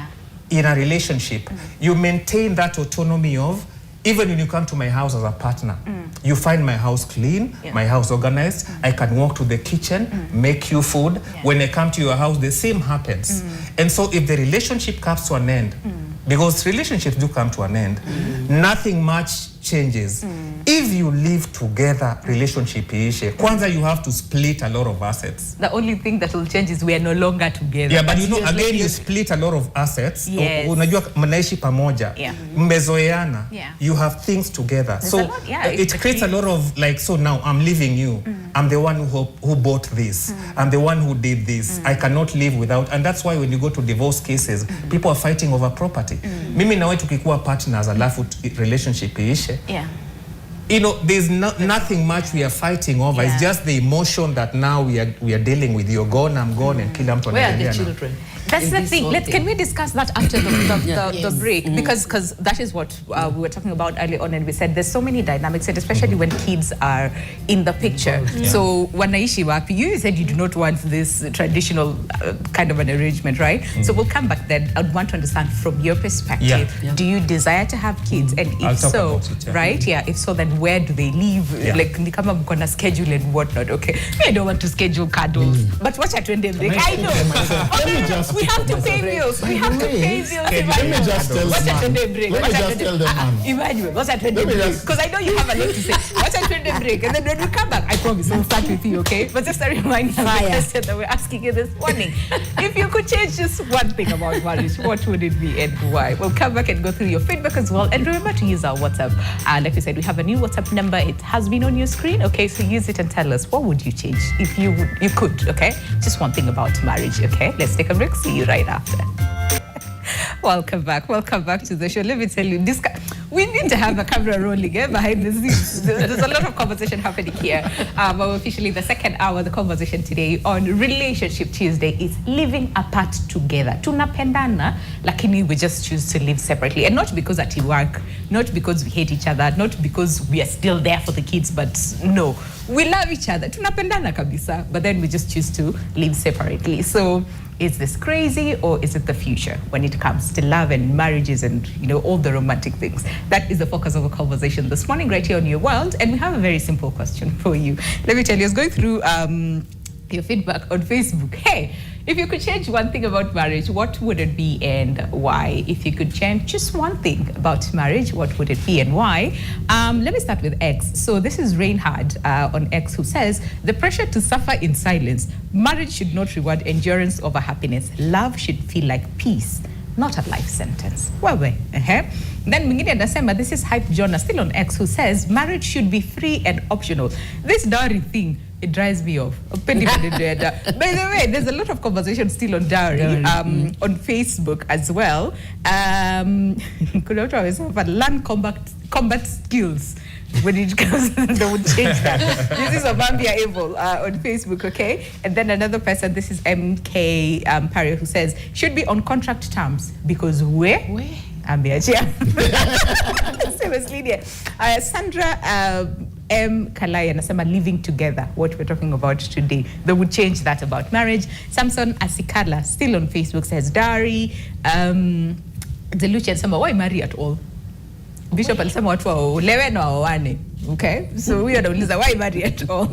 in a relationship, you maintain that autonomy of, even when you come to my house as a partner, you find my house clean, my house organized, I can walk to the kitchen, make you food. When I come to your house, the same happens. And so if the relationship comes to an end, because relationships do come to an end, nothing much changes. If you live together, relationship ishe. Kwanza, you have to split a lot of assets. The only thing that will change is we are no longer together. Yeah, but again, you split a lot of assets. Unajua mnaishi pamoja. Mmezoeana. You have things together. So it creates a lot of like, so now I'm leaving you. I'm the one who bought this. I'm the one who did this. I cannot live without. And that's why when you go to divorce cases, people are fighting over property. Mimi na wewe tukikuwa partners, alafu relationship ishe. There's nothing much we are fighting over. It's just the emotion that now we are dealing with. You're gone, I'm gone, and kila mtu Where are the anaendelea. children? That's the thing. Can we discuss that after the break? Because that is what we were talking about early on, and we said there's so many dynamics, and especially when kids are in the picture. So wanaishi wapi? You said you do not want this traditional kind of an arrangement, right? So we'll come back then. I'd want to understand from your perspective. Do you desire to have kids? And if so, right? If so, then where do they live? Like ni kama mko na schedule and whatnot. Okay, I don't want to schedule cuddles, but watch at when they break. I know. We have to pay bills. We have to pay bills. Let me just tell them. Imagine, what's at when they break? Because I know you have a lot to say. a break. And then when we come back, I promise we'll start with you, okay? But just a reminder of the question that we're asking you this morning. If you could change just one thing about marriage, what would it be and why? We'll come back and go through your feedback as well. And remember to use our WhatsApp. Like we said, we have a new WhatsApp number. It has been on your screen, okay? So use it and tell us, what would you change if you could, okay? Just one thing about marriage, okay? Let's take a break. See you right after. Welcome back to the show. Let me tell you, we need to have a camera rolling behind the scenes. There's a lot of conversation happening here. But officially, the second hour, the conversation today on Relationship Tuesday is living apart together. Tunapendana, lakini we just choose to live separately. And not because at work, not because we hate each other, not because we are still there for the kids, but no. We love each other. Tunapendana kabisa. But then we just choose to live separately. So, is this crazy or is it the future when it comes to love and marriages and, you know, all the romantic things? That is the focus of our conversation this morning right here on Your World. And we have a very simple question for you. Let me tell you, I was going through your feedback on Facebook. Hey, if you could change one thing about marriage, what would it be and why? If you could change just one thing about marriage, what would it be and why? Let me start with X. So this is Reinhard on X who says, the pressure to suffer in silence. Marriage should not reward endurance over happiness. Love should feel like peace, not a life sentence. Then mwingine anasema, this is Hype Jonah, still on X, who says, marriage should be free and optional. This dowry thing, it drives me off. By the way, there's a lot of conversation still on dowry on Facebook as well. Learn combat skills. When it comes, they would change that. This is Obambia Abel on Facebook, okay? And then another person, this is MK Pario, who says, should be on contract terms because where? Sandra M. Kalai anasema living together, what we're talking about today. They would change that about marriage. Samson Asikala, still on Facebook, says dowry. Deluchi anasema, why marry at all? Bishop alisema watu waolewe na waoane. Okay, so huyo anauliza why marry at all?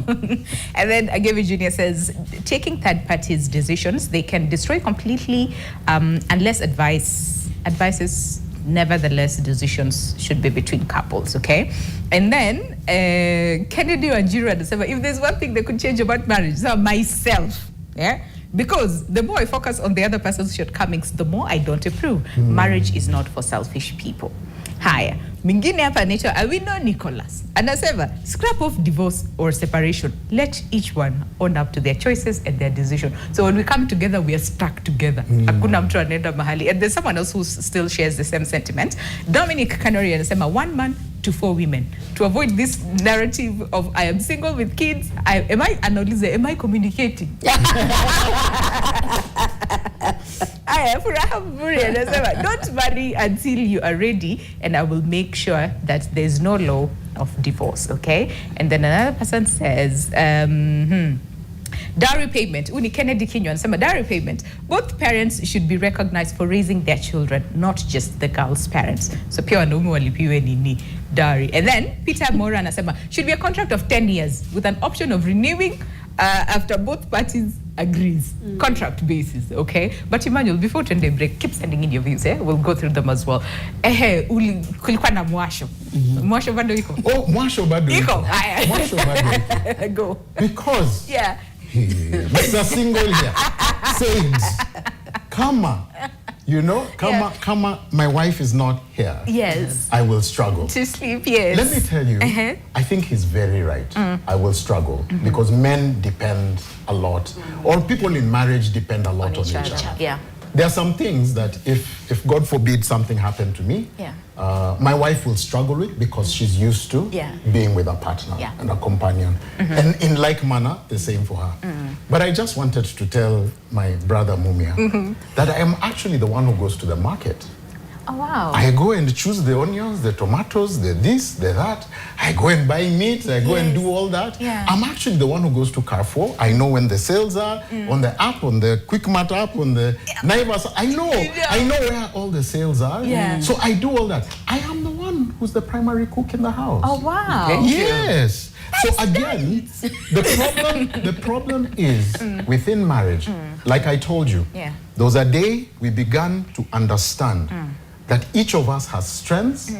And then Agave Jr. says, taking third parties' decisions, they can destroy completely unless advices, nevertheless, decisions should be between couples, okay? And then Kennedy Wanjiru anasema, if there's one thing they could change about marriage, so myself, yeah? Because the more I focus on the other person's shortcomings, the more I don't approve. Marriage is not for selfish people. Haya, mingine hapa anaitwa Awino Nicholas anasema, scrap off divorce or separation. Let each one own up to their choices and their decision. So when we come together, we are stuck together. Hakuna mtu anaenda mahali. And there's someone else who still shares the same sentiment. Dominic Canary anasema, 1 man to 4 women. To avoid this narrative of I am single with kids, am I communicating? Don't marry until you are ready, and I will make sure that there's no law of divorce, okay? And then another person says, dowry payment. Uni Kennedy Kinyo anasema, dowry payment. Both parents should be recognized for raising their children, not just the girl's parents. So pia wanaume walipiwe nini dowry. And then Peter Mora anasema, should be a contract of 10 years with an option of renewing after both parties agrees. Contract basis, okay? But Emmanuel, before today break, keep sending in your views, eh? We'll go through them as well. Kulikuwa na mwasho. Mwasho bado iko? Oh, mwasho bado iko. Mwasho bado. Go. Because Mr. Single here said, Kama, you know, Kama, my wife is not here. Yes. I will struggle. To sleep, yes. Let me tell you, I think he's very right. I will struggle because men depend a lot, or people in marriage depend a lot on each other. Yeah. There are some things that if God forbid something happened to me, my wife will struggle with because she's used to being with a partner and a companion. And in like manner, the same for her. But I just wanted to tell my brother Mumia that I am actually the one who goes to the market. Oh, wow. I go and choose the onions, the tomatoes, the this, the that. I go and buy meat. I go and do all that. Yeah. I'm actually the one who goes to Carrefour. I know when the sales are on the app, on the Quick Mart app, on the Naivas. I know where all the sales are. Yeah. So I do all that. I am the one who's the primary cook in the house. Oh, wow. Okay. Yes. So again, the problem is within marriage. Like I told you, there was a day we began to understand that each of us has strengths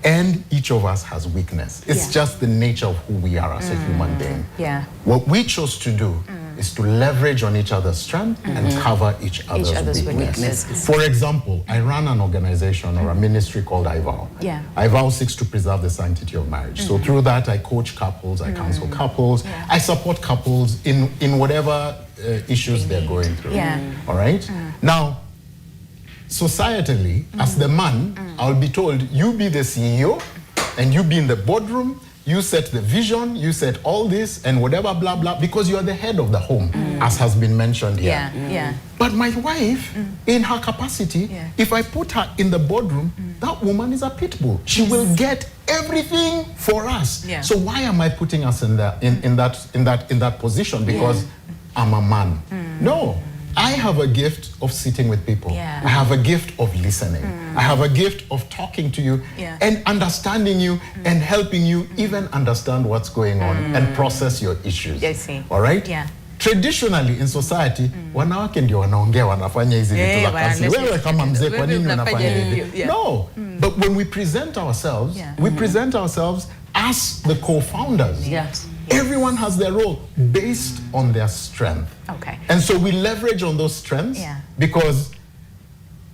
and each of us has weakness. It's just the nature of who we are as a human being. Yeah. What we chose to do is to leverage on each other's strength and cover each other's weaknesses. For example, I run an organization or a ministry called iVow. Yeah. iVow seeks to preserve the sanctity of marriage. So through that, I coach couples, I counsel couples, I support couples in whatever issues they're going through. All right? Now, societally, as the man, I'll be told, you be the CEO and you be in the boardroom, you set the vision, you set all this and whatever, blah, blah, because you are the head of the home, as has been mentioned here. But my wife, in her capacity, if I put her in the boardroom, that woman is a pit bull. She will get everything for us. So why am I putting us in that position? Because I'm a man. No. I have a gift of sitting with people. I have a gift of listening. I have a gift of talking to you and understanding you and helping you even understand what's going on and process your issues. All right? Traditionally in society, wanawake ndio wanaongea wanafanya hizi vitu za kazi. Wewe kama mzee kwa nini unafanya hivi? No. But when we present ourselves, we present ourselves as the co-founders. Everyone has their role based on their strength. And so we leverage on those strengths because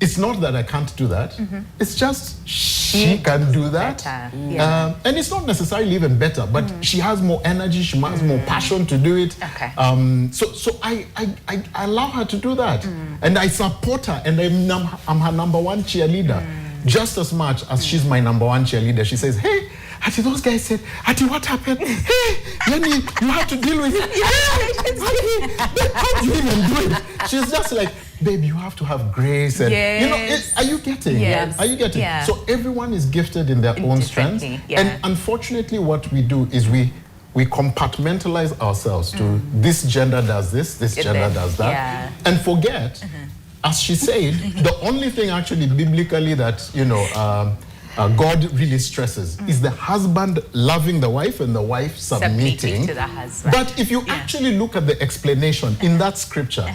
it's not that I can't do that. It's just she can do that. And it's not necessarily even better, but she has more energy, she has more passion to do it. So I allow her to do that. And I support her, and I'm her number one cheerleader. Just as much as she's my number one cheerleader. She says, hey, Ati, those guys said, Ati, what happened? Hey, Yanni, you have to deal with it. How do you even do it? She's just like, babe, you have to have grace. And, you know, are you getting? Are you getting? So everyone is gifted in their own strengths. And unfortunately, what we do is we compartmentalize ourselves to this gender does this gender does that. And forget, as she said, the only thing actually biblically that, you know, God really stresses is the husband loving the wife and the wife submitting to the husband. But if you actually look at the explanation in that scripture,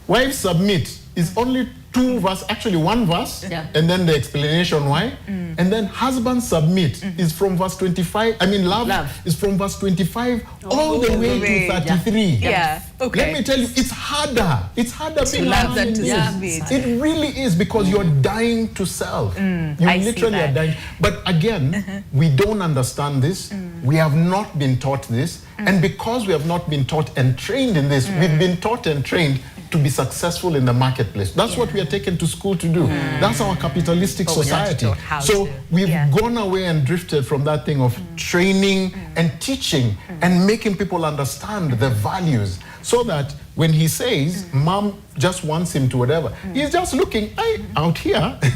wife submit is only one verse, and then the explanation why. And then husband submit is from verse 25. I mean, love is from verse 25 all the way to 33. Let me tell you, it's harder. It's harder to love than to submit. It really is, because you're dying to self. You literally are dying. But again, we don't understand this. We have not been taught this. And because we have not been taught and trained in this, we've been taught and trained to be successful in the marketplace. That's what we are taken to school to do. That's our capitalistic society. So we've gone away and drifted from that thing of training and teaching and making people understand the values, so that when he says, mom just wants him to whatever, he's just looking, out here. So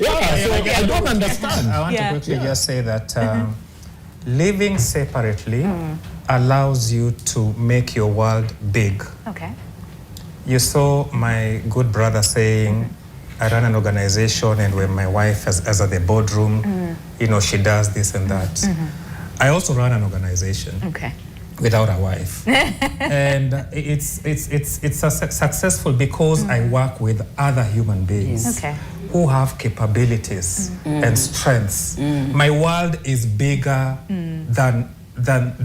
I don't understand. I want to quickly just say that living separately allows you to make your world big. You saw my good brother saying, I run an organization, and when my wife is at the boardroom, you know, she does this and that. I also run an organization without a wife. And it's successful because I work with other human beings who have capabilities and strengths. My world is bigger than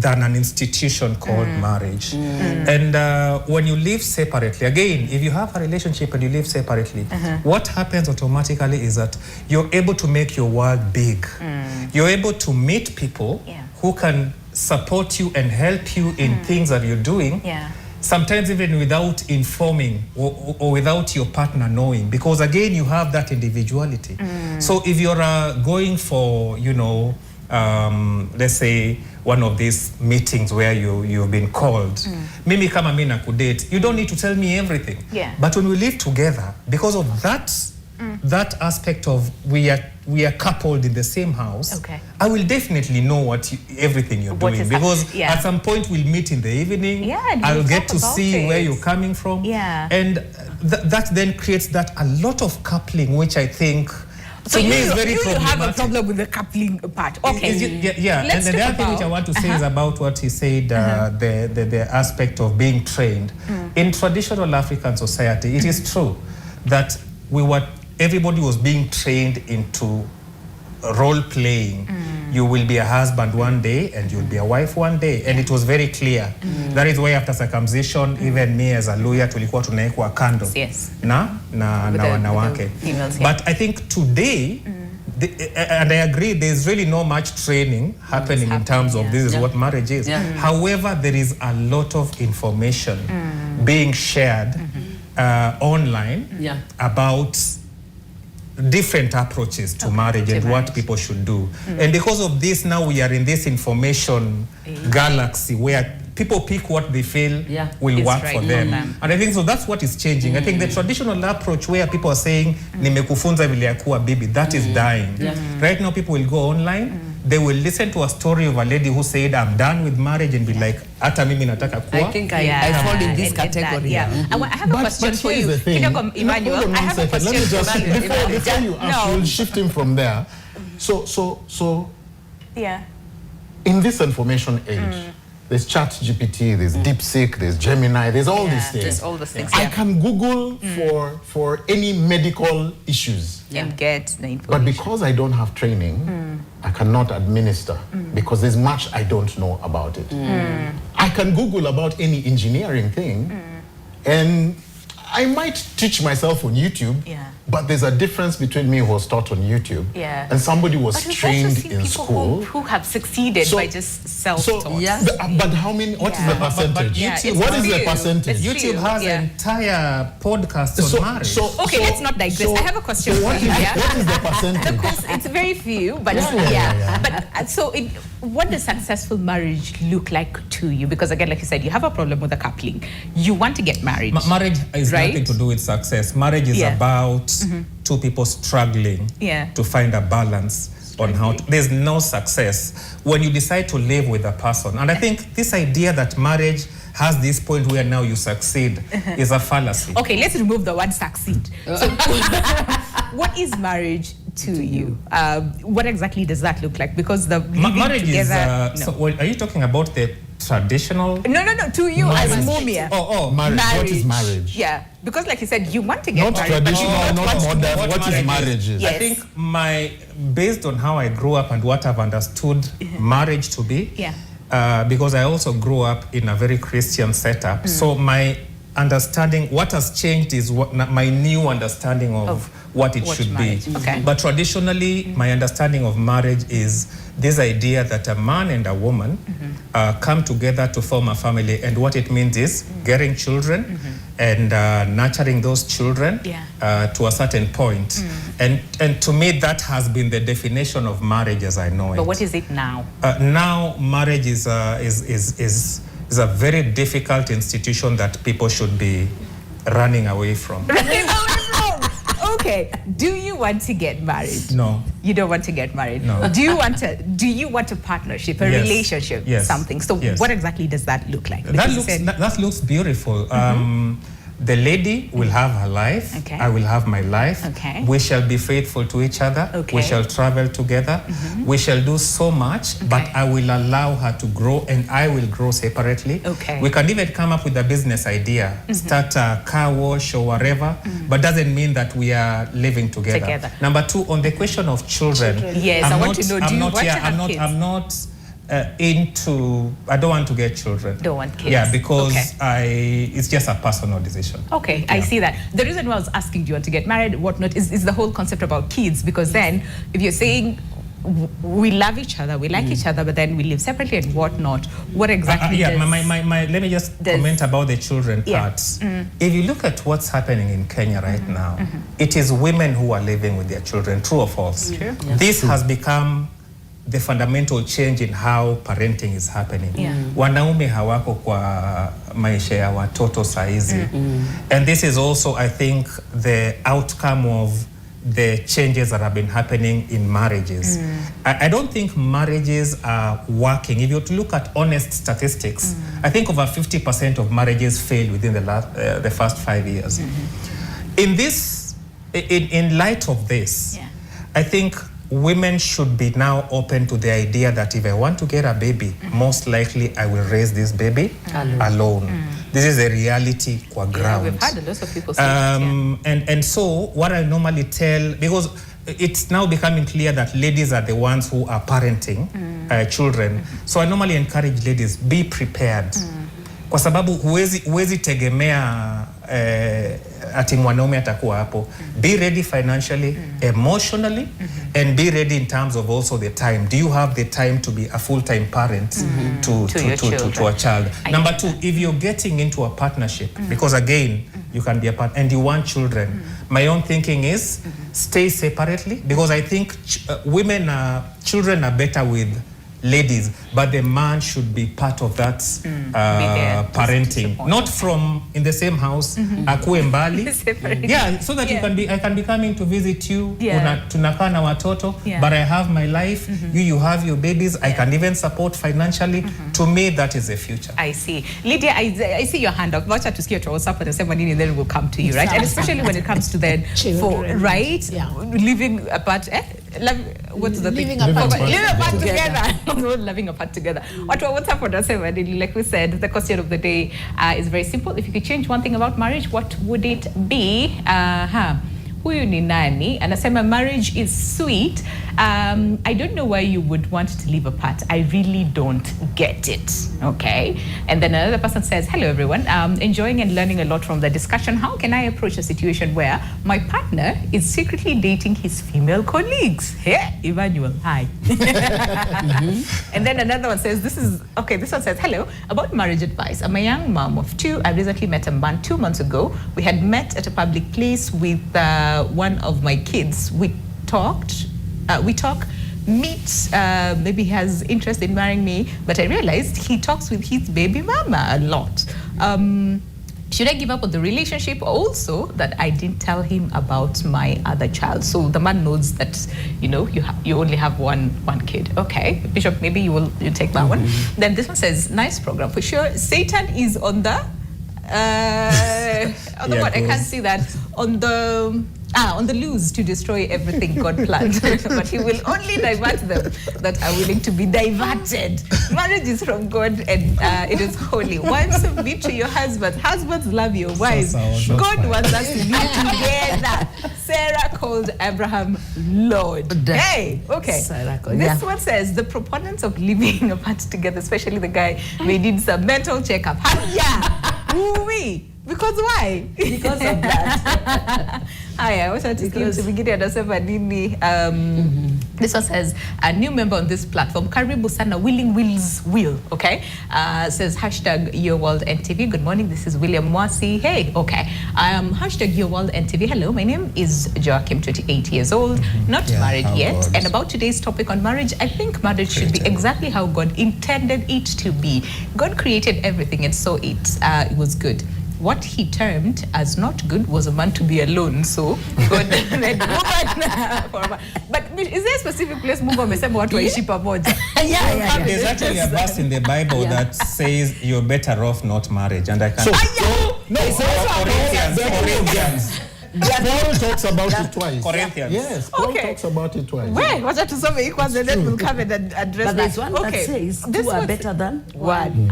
an institution called marriage. And when you live separately, again, if you have a relationship and you live separately, what happens automatically is that you're able to make your world big. You're able to meet people who can support you and help you in things that you're doing, sometimes even without informing or without your partner knowing, because again, you have that individuality. So if you're going for, you know, let's say one of these meetings where you've been called, mimi kama mimi nakudate, you don't need to tell me everything. But when we live together, because of that aspect of we are coupled in the same house, I will definitely know everything you're doing, because at some point we'll meet in the evening, I'll get to see where you're coming from, and that then creates a lot of coupling, which I think so me is very you have a problem with the coupling part. And the other thing which I want to say is about what he said, the aspect of being trained. In traditional African society, it is true that we were everybody was being trained into role playing. You will be a husband one day and you'll be a wife one day, and it was very clear. That is why after circumcision, even me as a lawyer, tulikuwa tunaekwa kando na wanawake. But I think today, and I agree, there's really not much training happening in terms of this is what marriage is. However, there is a lot of information being shared online about different approaches to marriage and what people should do. And because of this, now we are in this information galaxy where people pick what they feel will work for them. And I think so that's what is changing. I think the traditional approach where people are saying, nimekufunza vile ya kuwa bibi, that is dying. Right now people will go online, they will listen to a story of a lady who said, I'm done with marriage, and be like, hata mimi nataka kuwa. I think I fall in this category. I have a question for you. Emmanuel, I have a question for Emmanuel. Before you ask, we'll shift him from there. So in this information age, there's ChatGPT, there's DeepSeek, there's Gemini, there's all these things. There's all those things. I can Google for any medical issues. And get the information. But because I don't have training, I cannot administer because there's much I don't know about it. I can Google about any engineering thing, and I might teach myself on YouTube, but there's a difference between me who was taught on YouTube and somebody who was trained in school. Who have succeeded by just self-taught. But how many, what is the percentage? What is the percentage? YouTube has entire podcasts on marriage. Okay, let's not digress. I have a question for you. What is the percentage? Of course, it's very few, but But so what does successful marriage look like to you? Because again, like you said, you have a problem with the coupling. You want to get married. Marriage is nothing to do with success. Marriage is about two people struggling to find a balance on how to, there's no success when you decide to live with a person. And I think this idea that marriage has this point where now you succeed is a fallacy. Okay, let's remove the word succeed. So, what is marriage to you? What exactly does that look like? Because the marriage together, is. So, are you talking about the traditional? No. To you as Mumia. Marriage. What is marriage? Yeah, because like you said, you want to get not married. Traditional, not modern. What is marriage? Yes. I think based on how I grew up and what I've understood marriage to be. Because I also grew up in a very Christian setup. So my understanding, what has changed is my new understanding of what it should be. Okay. But traditionally, my understanding of marriage is this idea that a man and a woman come together to form a family, and what it means is getting children and nurturing those children to a certain point. And to me, that has been the definition of marriage as I know it. But what is it now? Now, marriage is a very difficult institution that people should be running away from. Okay. Do you want to get married? No. You don't want to get married? No. Do you want a partnership, a relationship, something? So what exactly does that look like? That looks beautiful. The lady will have her life. Okay. I will have my life. Okay. We shall be faithful to each other. Okay. We shall travel together. We shall do so much, but I will allow her to grow and I will grow separately. Okay. We can even come up with a business idea, start a car wash or whatever, but doesn't mean that we are living together. Number two, on the question of children. Yes, I want to know, do you want to have kids? I'm not I don't want to get children. Don't want kids. Yeah, because it's just a personal decision. Okay, Yeah. I see that. The reason why I was asking, do you want to get married, whatnot, is the whole concept about kids. Because then, if you're saying we love each other, we like each other, but then we live separately and whatnot, what exactly let me just comment about the children part. If you look at what's happening in Kenya right now, it is women who are living with their children, true or false? True. This has become the fundamental change in how parenting is happening. Wanaume hawako kwa maisha ya watoto saizi. And this is also, I think, the outcome of the changes that have been happening in marriages. I don't think marriages are working. If you were to look at honest statistics, I think over 50% of marriages fail within the first 5 years. In light of this, I think women should be now open to the idea that if I want to get a baby, most likely I will raise this baby alone. This is a reality qua ground. We've had a lot of people say that, and so what I normally tell, because it's now becoming clear that ladies are the ones who are parenting children. So I normally encourage ladies, be prepared. Kwa sababu huwezi tegemea ati mwanaume atakuwa hapo. Be ready financially, emotionally, and be ready in terms of also the time. Do you have the time to be a full-time parent to a child? Number two, if you're getting into a partnership, because again, you can be a partner and you want children, my own thinking is stay separately, because I think children are better with ladies, but the man should be part of that parenting, not from in the same house, akue mbali. Yeah, so that I can be coming to visit you, tunakaa na watoto, but I have my life, you have your babies, I can even support financially. To me, that is the future. I see. Lydia, I see your hand up. Wacha tusikie tu WhatsApp and then we'll come to you, right? And especially when it comes to then, living apart, what's the thing? Living apart together. Living apart together. What's up for us? Like we said, the question of the day is very simple. If you could change one thing about marriage, what would it be? Huyu ni nani? Anasema marriage is sweet. I don't know why you would want to live apart. I really don't get it. Okay. And then another person says, hello everyone. Enjoying and learning a lot from the discussion. How can I approach a situation where my partner is secretly dating his female colleagues? Hey, Emmanuel, hi. And then another one says, this one says, hello, about marriage advice. I'm a young mom of 2. I recently met a man 2 months ago. We had met at a public place with one of my kids. We maybe he has interest in marrying me, but I realized he talks with his baby mama a lot. Should I give up on the relationship? Also, that I didn't tell him about my other child. So the man knows that, you only have one kid. Okay, Bishop, maybe you take that one. Then this one says, nice program for sure. Satan is on the what? I can't see that. On the loose to destroy everything God planned. But he will only divert them that are willing to be diverted. Marriage is from God and it is holy. Wives, submit to your husbands. Husbands, love your wives. God wants us to be together. Sarah called Abraham Lord. Hey, okay. This one says, the proponents of living apart together, especially the guy, may need some mental checkup. Ooh-wee. Because why? Because of that. Haya, wacha tusikie mtu mwingine anasema nini. This one says, a new member on this platform, karibu sana, Willing Wills Will, okay? Says hashtag Your World NTV. Good morning, this is William Mwasi. Hey, okay. Hashtag Your World NTV. Hello, my name is Joachim, 28 years old, not married yet. And about today's topic on marriage, I think marriage should be exactly how God intended it to be. God created everything and so it was good. What he termed as not good was a man to be alone. So God led woman. But is there a specific place Mungu amesema watu waishi pamoja? Yeah. There's actually a verse in the Bible that says you're better off not marriage, and I can't. Corinthians. Paul talks about it twice. Corinthians. Yes, Paul talks about it twice. Wait, wacha tusome ikwanza and then we'll come and address but there's one that says two are better than one.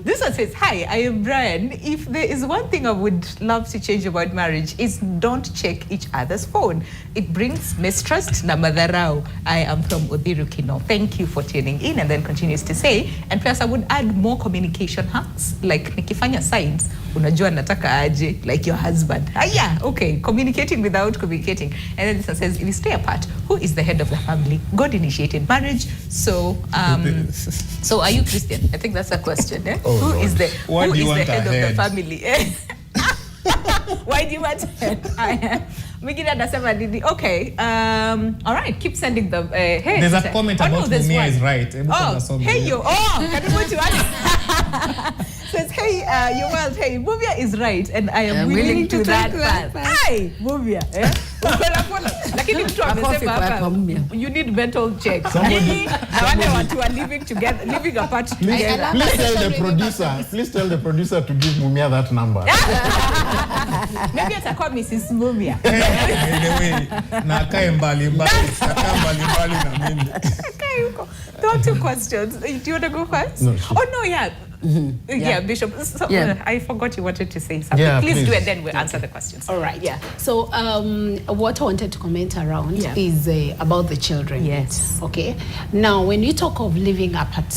This one says, hi, I am Brian. If there is one thing I would love to change about marriage is don't check each other's phone. It brings mistrust na madharau. I am from Odhiru Kino. Thank you for tuning in. And then continues to say, and plus I would add more communication hacks, like nikifanya signs, unajua nataka aje, like your husband. Okay. Communicating without communicating. And then this one says, if you stay apart, who is the head of the family? God initiated marriage. So are you Christian? I think that's a question. Who is the head of the family? Why do you want head? Okay. All right. Keep sending them. Hey, there's a comment about Mumia is right. Hey, yo. Can you put you says, hey, your world, hey, Mumia is right, and I am willing to that path. Hi, Mumia. Lakini Lakini mtu amesema hapa, you need mental check. Somebody na wale watu are living together, living apart together. Please tell the producer to give Mumia that number. Maybe atakuwa Mrs. Mumia. Anyway, na akae mbali na mimi. Okay, there are 2 questions. Do you want to go first? No, sure. Oh no, yeah. Yeah, Bishop. So, I forgot you wanted to say something. Yeah, please do, and then we'll answer the questions. All right. Yeah. So, what I wanted to comment around is about the children. Yes. Okay. Now, when you talk of living apart,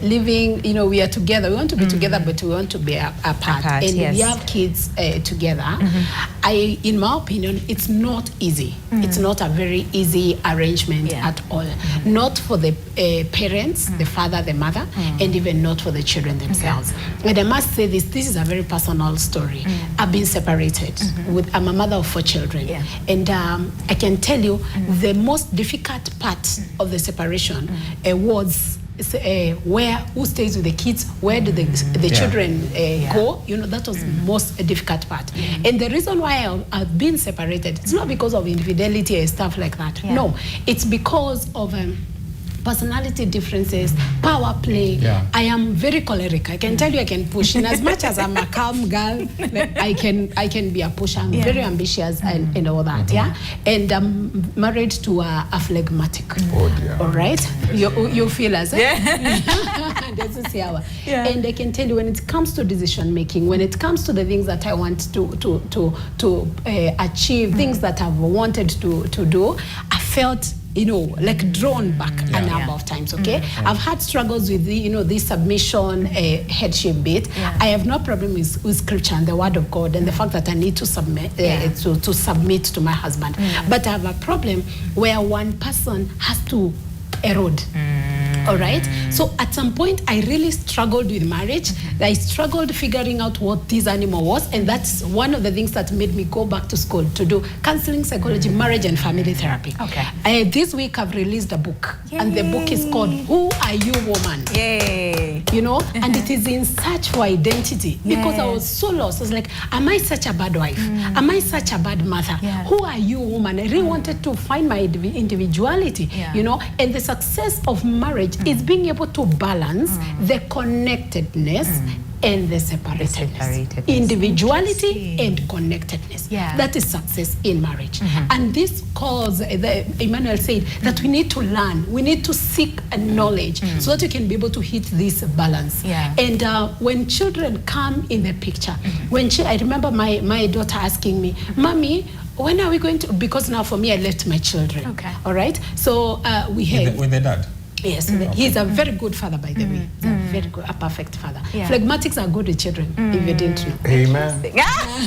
living, we are together. We want to be together, but we want to be apart. And we have kids together. In my opinion, it's not easy. It's not a very easy arrangement at all. Not for the parents, the father, the mother, and even not for the children themselves. And I must say this is a very personal story. I've been separated. I'm a mother of 4 children. And I can tell you the most difficult part of the separation was who stays with the kids, where do the children go, that was the most difficult part. And the reason why I've been separated, it's not because of infidelity and stuff like that. No, it's because of personality differences, power play. I am very choleric. I can tell you I can push. In as much as I'm a calm girl, I can be a pusher. I'm very ambitious and all that. And I'm married to a phlegmatic. Oh dear. All right? You feel as This is our. And I can tell you when it comes to decision making, when it comes to the things that I want to achieve, things that I've wanted to do, I felt like drawn back a number of times, okay? I've had struggles with the submission, headship bit. I have no problem with scripture and the word of God and the fact that I need to submit to submit to my husband. But I have a problem where one person has to erode. All right. So at some point, I really struggled with marriage. I struggled figuring out what this animal was. And that's one of the things that made me go back to school to do counseling, psychology, marriage, and family therapy. Okay. This week, I've released a book. Yay. And the book is called Who Are You, Woman? Yay. And it is in search for identity. Because I was so lost. I was like, am I such a bad wife? Am I such a bad mother? Who are you, woman? I really wanted to find my individuality, and the success of marriage is being able to balance the connectedness and the separatedness. Individuality and connectedness. That is success in marriage. And this cause, Emmanuel said, that we need to learn, we need to seek knowledge so that we can be able to hit this balance. And when children come in the picture, I remember my daughter asking me, Mommy, when are we going to, because now for me, I left my children. Okay. All right. So we have. With the dad? Yes, he's a very good father, by the way. He's a very good, a perfect father. Phlegmatics are good with children, if you didn't know. Amen.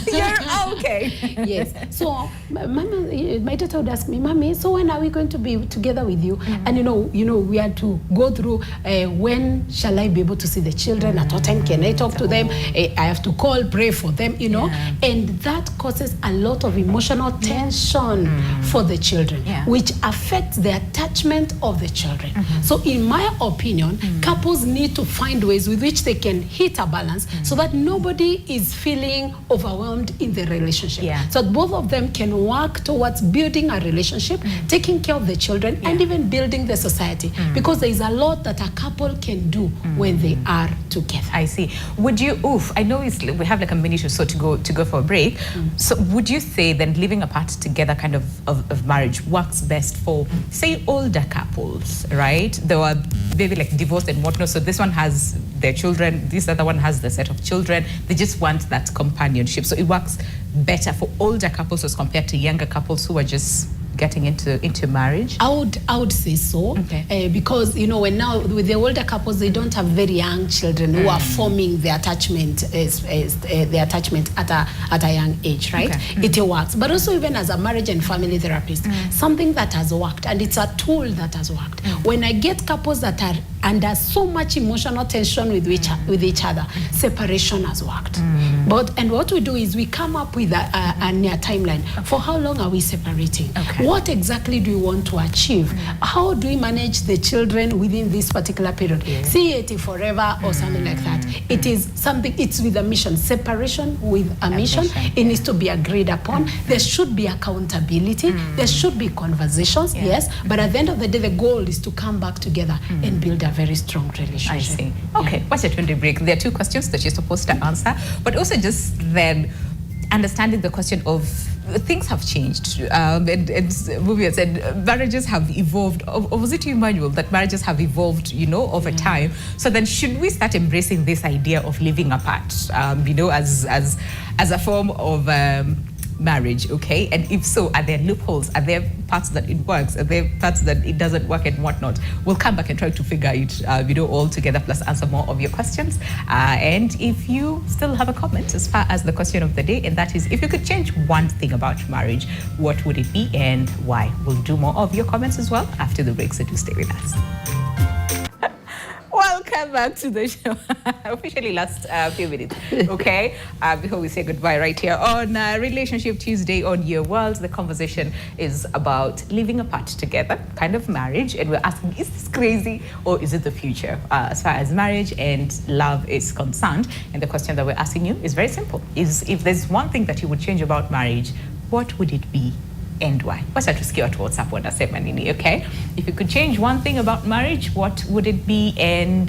You're okay. Yes. So, my daughter would ask me, Mommy, so when are we going to be together with you? And we had to go through when shall I be able to see the children? At what time can I talk to them? I have to call, pray for them, And that causes a lot of emotional tension for the children, which affects the attachment of the children. So in my opinion, couples need to find ways with which they can hit a balance so that nobody is feeling overwhelmed in the relationship. So that both of them can work towards building a relationship, taking care of the children, and even building the society. Because there is a lot that a couple can do when they are together. I see. Would you, I know we have like a minute or so to go for a break. So would you say then living apart together kind of marriage works best for, say, older couples, right? They were maybe like divorced and whatnot. So this one has their children, this other one has the set of children. They just want that companionship. So it works better for older couples as compared to younger couples who are just getting into marriage? I would say so. Okay. Because when now with the older couples, they don't have very young children who are forming the attachment at a young age, right? Okay. It works. But also even as a marriage and family therapist, something that has worked, and it's a tool that has worked. When I get couples that are under so much emotional tension with each other, separation has worked. And what we do is we come up with a near timeline. For how long are we separating? What exactly do we want to achieve? How do we manage the children within this particular period? See it forever or something like that. It is something, it's with a mission. Separation with a mission. It needs to be agreed upon. There should be accountability. There should be conversations, yes. But at the end of the day, the goal is to come back together and build a very strong relationship. I see. Okay, what's your 20 break? There are 2 questions that you're supposed to answer, but also just then understanding the question of things have changed. And Vivian said marriages have evolved. Or was it you, Emmanuel, that marriages have evolved, you know, over time? So then should we start embracing this idea of living apart, you know, as a form of marriage, okay? And if so, are there loopholes? Are there parts that it works? Are there parts that it doesn't work and whatnot? We'll come back and try to figure it, you know, all together, plus answer more of your questions. And if you still have a comment as far as the question of the day, and that is, if you could change one thing about marriage, what would it be and why? We'll do more of your comments as well after the break, so do stay with us. Welcome back to the show. Officially last few minutes, okay? Before we say goodbye right here on Relationship Tuesday on Your World, the conversation is about living apart together, kind of marriage, and we're asking, is this crazy or is it the future as far as marriage and love is concerned? And the question that we're asking you is very simple. Is if there's one thing that you would change about marriage, what would it be? And why? Wacha tusikie watu WhatsApp wanasema nini, okay? If you could change one thing about marriage, what would it be and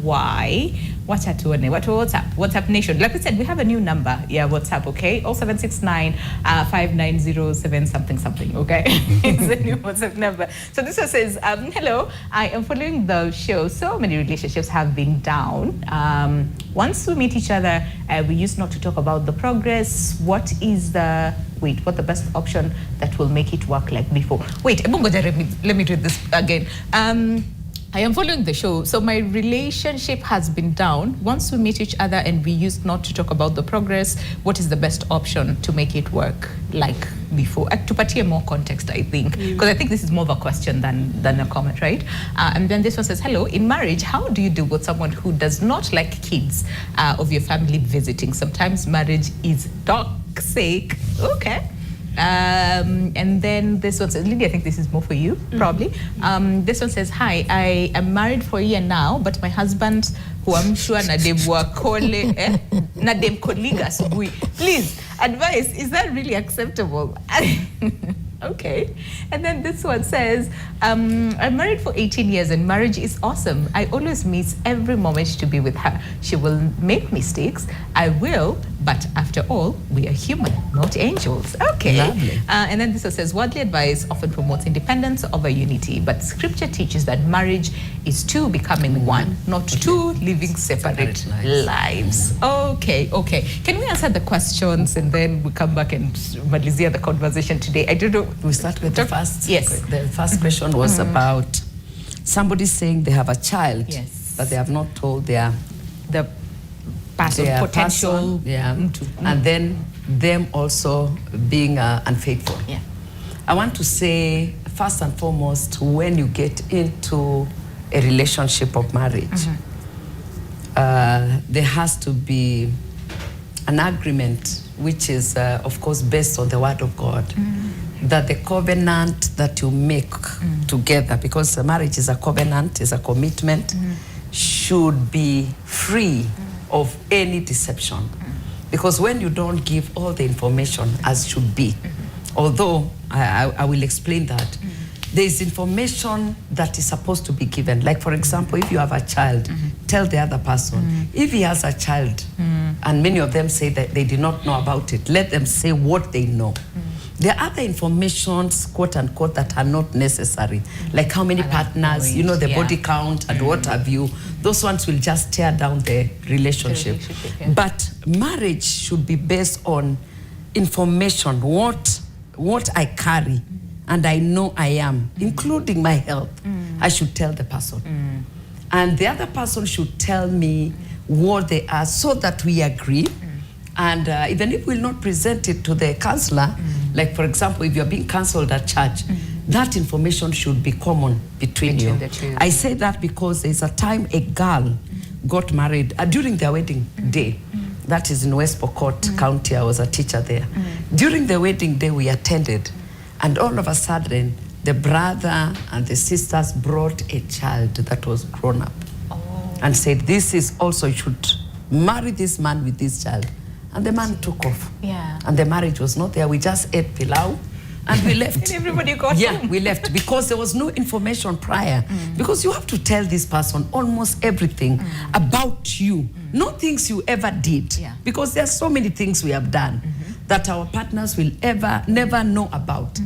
why? Wacha tuone watu WhatsApp nation. Like we said, we have a new number, WhatsApp, okay? 0769 5907 something, okay? It's a new WhatsApp number. So this one says, hello, I am following the show. So many relationships have been down. Once we meet each other, we used not to talk about the progress. What the best option that will make it work like before? Wait, let me read this again. I am following the show. So my relationship has been down. Once we meet each other and we used not to talk about the progress, what is the best option to make it work like before? To put more context, I think, because I think this is more of a question than a comment, right? And then this one says, hello, in marriage, how do you deal with someone who does not like kids of your family visiting? Sometimes marriage is toxic. Okay. And then this one says, Lydia, I think this is more for you, probably. This one says, hi, I am married for a year now, but my husband, who I'm sure nadem koliga asubuhi. Please, advice, is that really acceptable? Okay. And then this one says, I'm married for 18 years and marriage is awesome. I always miss every moment to be with her. She will make mistakes. I will, but after all, we are human, not angels. Okay. Lovely. And then this one says, worldly advice often promotes independence over unity, but scripture teaches that marriage is two becoming one, not two living separate lives. Okay. Can we answer the questions and then we come back and malizia the conversation today? I don't know. We start with the first. Yes. The first question was about somebody saying they have a child, but they have not told the potential. And then them also being unfaithful. Yeah. I want to say, first and foremost, when you get into a relationship of marriage, there has to be an agreement, which is, of course, based on the Word of God. That the covenant that you make together, because marriage is a covenant, is a commitment, should be free of any deception. Because when you don't give all the information as should be, although I will explain that, there is information that is supposed to be given. Like, for example, if you have a child, tell the other person. If he has a child, and many of them say that they did not know about it, let them say what they know. There are other informations, quote unquote, that are not necessary, like how many partners, you know, the body count and what have you. Those ones will just tear down the relationship. But marriage should be based on information, what I carry, and I know I am, including my health. I should tell the person. And the other person should tell me what they are, so that we agree. And even if we'll not present it to the counselor, like for example, if you're being counseled at church, that information should be common between you. the two. I say that because there's a time a girl got married during their wedding day. That is in West Pokot County. I was a teacher there. During the wedding day, we attended, and all of a sudden, the brother and the sisters brought a child that was grown up and said, this is also, you should marry this man with this child. And the man took off. Yeah. And the marriage was not there. We just ate pilau and we left. And everybody got home. We left because there was no information prior. Because you have to tell this person almost everything about you, not things you ever did. Yeah. Because there are so many things we have done that our partners will never know about.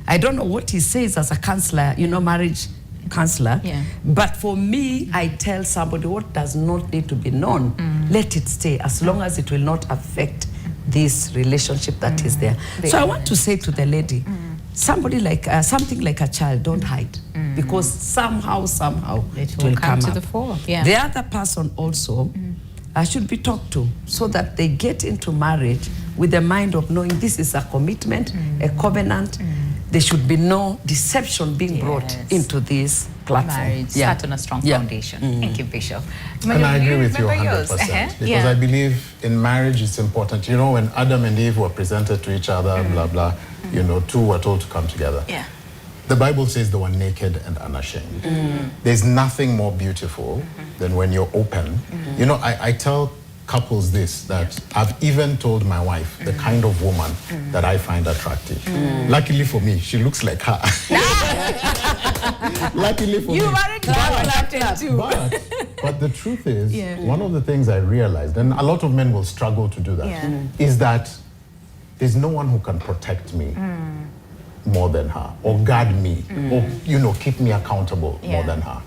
I don't know what he says as a counselor, marriage counselor. Yeah. But for me, I tell somebody what does not need to be known, let it stay as long as it will not affect this relationship that is there. So I want to say to the lady, something like a child, don't hide, because somehow it will come to up. the fore. Yeah. The other person also should be talked to so that they get into marriage with the mind of knowing this is a commitment, a covenant. There should be no deception being brought into this platform. Marriage, start on a strong foundation. Thank you, Bishop. And I agree with you Remember 100%. Because I believe in marriage it's important. When Adam and Eve were presented to each other, blah, blah, two were told to come together. Yeah. The Bible says they were naked and unashamed. There's nothing more beautiful than when you're open. I tell couples this, that I've even told my wife the kind of woman that I find attractive. Luckily for me, she looks like her. Luckily for me. You aren't attracted too. But the truth is, one of the things I realized, and a lot of men will struggle to do that, is that there's no one who can protect me more than her, or guard me, or keep me accountable more than her.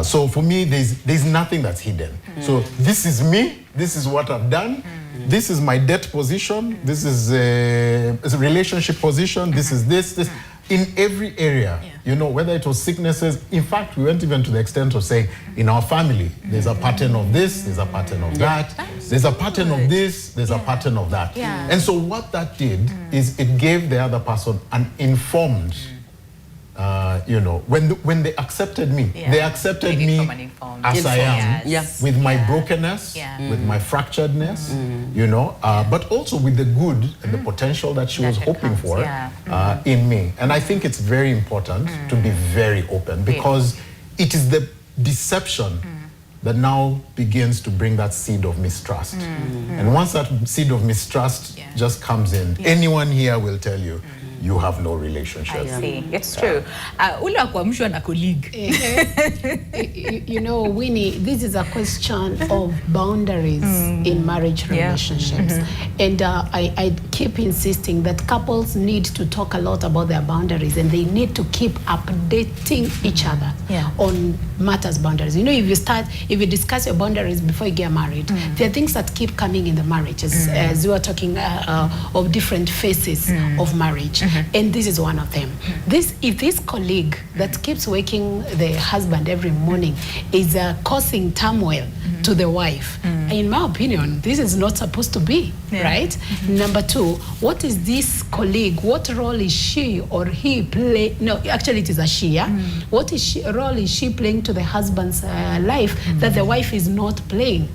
So for me, there's nothing that's hidden. So this is me. This is what I've done. This is my debt position. This is a relationship position. This is this. In every area, whether it was sicknesses. In fact, we went even to the extent of saying, in our family, there's a pattern of this, there's a pattern of that, there's a pattern of this, there's a pattern of that. And so what that did is it gave the other person an informed, when they accepted me, they accepted me as I am, with my brokenness, with my fracturedness, but also with the good and the potential that she was hoping for in me. And I think it's very important to be very open, because it is the deception that now begins to bring that seed of mistrust. And once that seed of mistrust just comes in, anyone here will tell you, you have no relationship. I see. It's true. Ula kuamshwa na colleague. Winnie, this is a question of boundaries in marriage relationships. And I keep insisting that couples need to talk a lot about their boundaries, and they need to keep updating each other on matters boundaries. If you discuss your boundaries before you get married, there are things that keep coming in the marriage, as you are talking of different phases of marriage. And this is one of them. If this colleague that keeps waking the husband every morning is causing turmoil to the wife, in my opinion, this is not supposed to be, right? Number two, what is this colleague, what role is she or he play? No, actually it is a she, What role is she playing to the husband's life that the wife is not playing?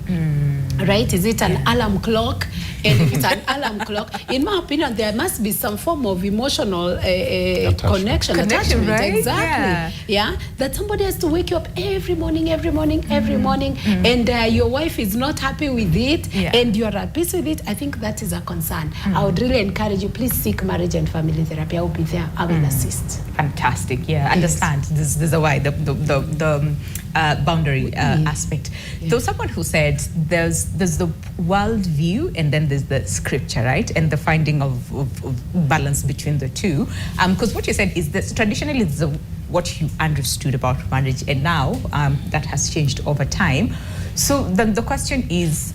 Right? Is it an alarm clock? And if it's an alarm clock, in my opinion, there must be some form of emotional connection, attachment, right? Exactly. That somebody has to wake you up every morning, and your wife is not happy with it, and you're at peace with it. I think that is a concern. I would really encourage you, please seek marriage and family therapy. I will be there. I will assist. Fantastic. Understand. This is why the boundary aspect. There was someone who said there's the world view and then there's the scripture, right? And the finding of balance between the two. Because what you said is that traditionally it's what you understood about marriage, and now that has changed over time. So then the question is,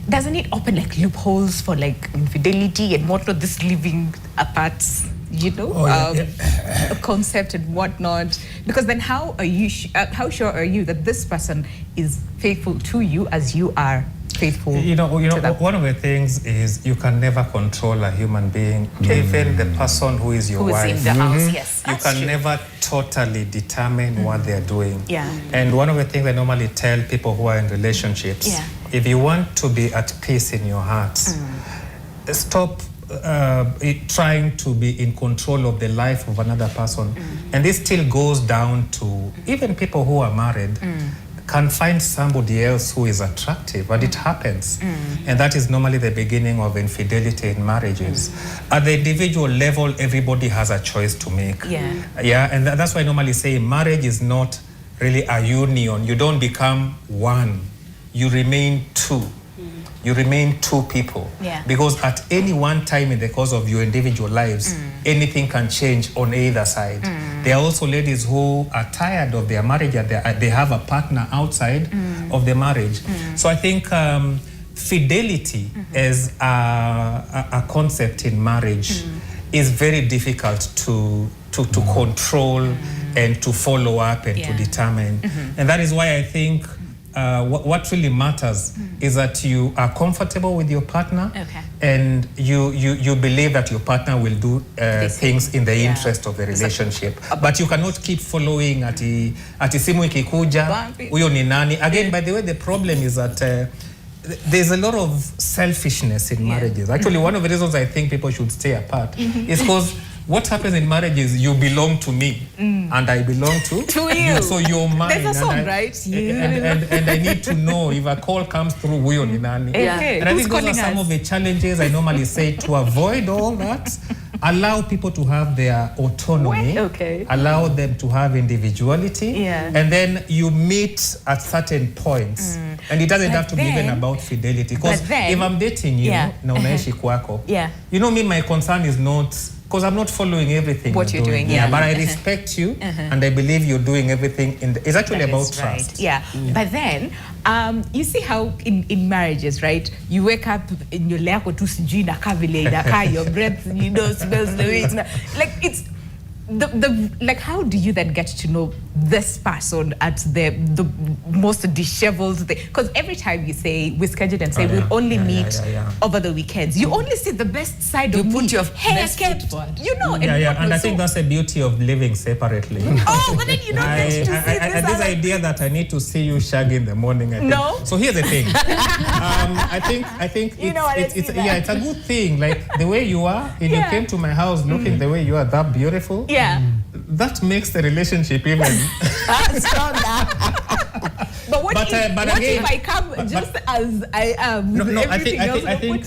doesn't it open loopholes for infidelity and whatnot, this living apart, a concept and whatnot? Because then how sure are you that this person is faithful to you as you are faithful. One of the things is you can never control a human being, even the person who is your wife. Who is in the house, yes. You can never totally determine what they're doing. Yeah. And one of the things I normally tell people who are in relationships, if you want to be at peace in your heart, stop trying to be in control of the life of another person. And this still goes down to even people who are married can find somebody else who is attractive, but it happens. And that is normally the beginning of infidelity in marriages. At the individual level, everybody has a choice to make. And that's why I normally say marriage is not really a union. You don't become one. You remain two. You remain two people. Because at any one time in the course of your individual lives, anything can change on either side. There are also ladies who are tired of their marriage and they have a partner outside of the marriage. So I think fidelity as a concept in marriage is very difficult to control and to follow up and to determine. And that is why I think what really matters is that you are comfortable with your partner and you believe that your partner will do things in the interest of the relationship. But you cannot keep following ati simu ikikuja, huyo ni nani. Again, by the way, the problem is that there's a lot of selfishness in marriages. Actually, one of the reasons I think people should stay apart is because what happens in marriage is you belong to me and I belong to you. So you're mine. There's a song, right? And I need to know if a call comes through, huyo ni nani. And I think those are some of the challenges I normally say to avoid all that. Allow people to have their autonomy, allow them to have individuality, and then you meet at certain points. And it doesn't have to be even about fidelity. Because if I'm dating you, na unaishi kwako, you know me, my concern is not, because I'm not following everything what you're doing. But I respect you, and I believe you're doing everything. It's actually about trust. But then, you see how in marriages, right? You wake up in your lako tu sijui na kavile inaka, your breath, smells the way it's not. Like it's like how do you then get to know this person at the most disheveled thing? Because every time you say we schedule and say we'll only meet over the weekends, you only see the best side of me. You put your best foot forward. And I think that's the beauty of living separately. But then you don't get to see this idea that I need to see you shag in the morning. So here's the thing. I think it's a good thing. Like the way you are, if you came to my house looking the way you are, that beautiful. That makes the relationship even stronger. But what if I come just as I am? I think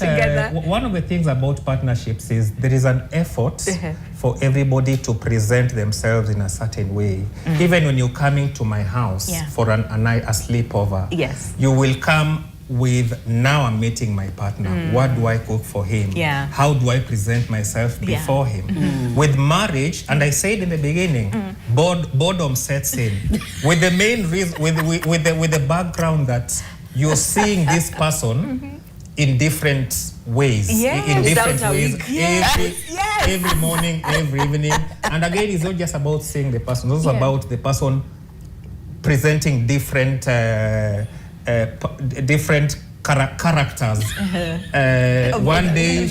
one of the things about partnerships is there is an effort for everybody to present themselves in a certain way. Even when you're coming to my house for a sleepover, you will come with, now I'm meeting my partner. What do I cook for him? How do I present myself before him? With marriage, and I said in the beginning, boredom sets in. With the main reason, with the background that you're seeing this person in different ways. In different ways. Every morning, every evening. And again, it's not just about seeing the person. It's also about the person presenting different characters. One day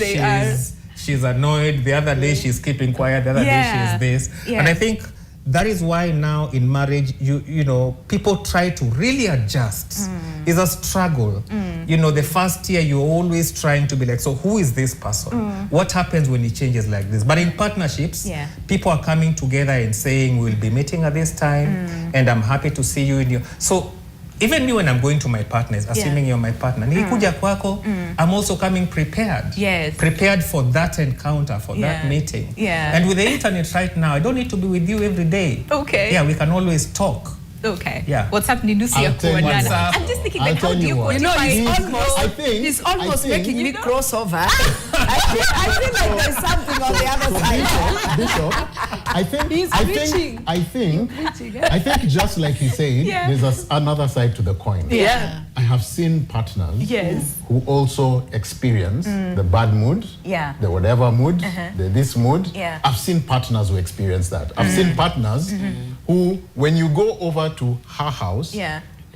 she's annoyed, the other day she's keeping quiet, the other day she's this. And I think that is why now in marriage, you know, people try to really adjust. It's a struggle. You know, the first year you're always trying to be like, so who is this person? What happens when it changes like this? But in partnerships, people are coming together and saying, we'll be meeting at this time, and I'm happy to see you in your... So even me when I'm going to my partners, assuming you're my partner, nikikuja kwako, I'm also coming prepared. Prepared for that encounter, for that meeting. And with the internet right now, I don't need to be with you every day. We can always talk. What's happening? I'm just thinking, like, how do you he's almost making me crossover. I feel like there's something on the other side. Bishop, I think just like he said, there's another side to the coin. I have seen partners who also experience the bad mood, the whatever mood, the this mood. I've seen partners who experience that. I've seen partners who, when you go over to her house,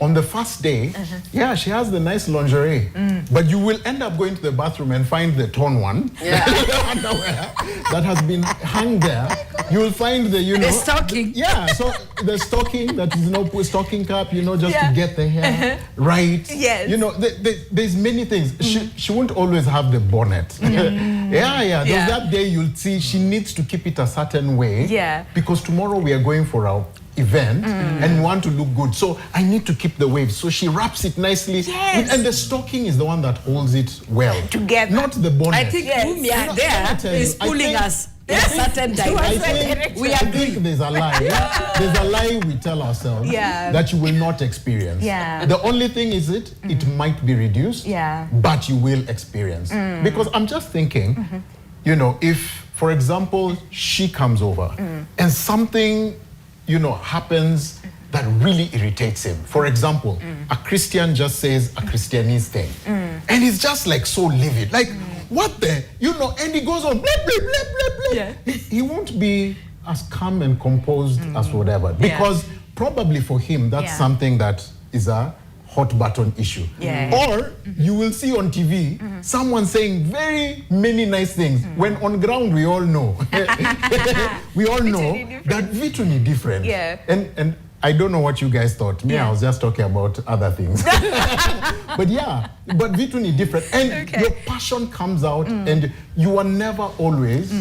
on the first day, yeah, she has the nice lingerie, but you will end up going to the bathroom and find the torn one, underwear that has been hung there. You will find the stocking. Yeah, so the stocking that is stocking cap, just to get the hair right. Yes. There's many things. She won't always have the bonnet. Yeah. There's that day you'll see she needs to keep it a certain way. Yeah. Because tomorrow we are going for our event and want to look good. So I need to keep the waves. So she wraps it nicely. Yes. And the stocking is the one that holds it well. Together. Not the bonnet. I think Mumia there is pulling us in a certain direction. I think there's a lie. There's a lie we tell ourselves that you will not experience. Yeah. The only thing is it might be reduced, but you will experience. Because I'm just thinking, if, for example, she comes over and something, happens that really irritates him. For example, a Christian just says a Christianese thing. And it's just like so livid. Like, what the? And he goes on, blah, blah, blah, blah, blah. Yeah. He won't be as calm and composed as whatever. Because probably for him, that's something that is a hot button issue. Or you will see on TV someone saying very many nice things when on ground we all know we all know that vitu ni different. And I don't know what you guys thought. I was just talking about other things. But vitu ni different, and your passion comes out, and you are never always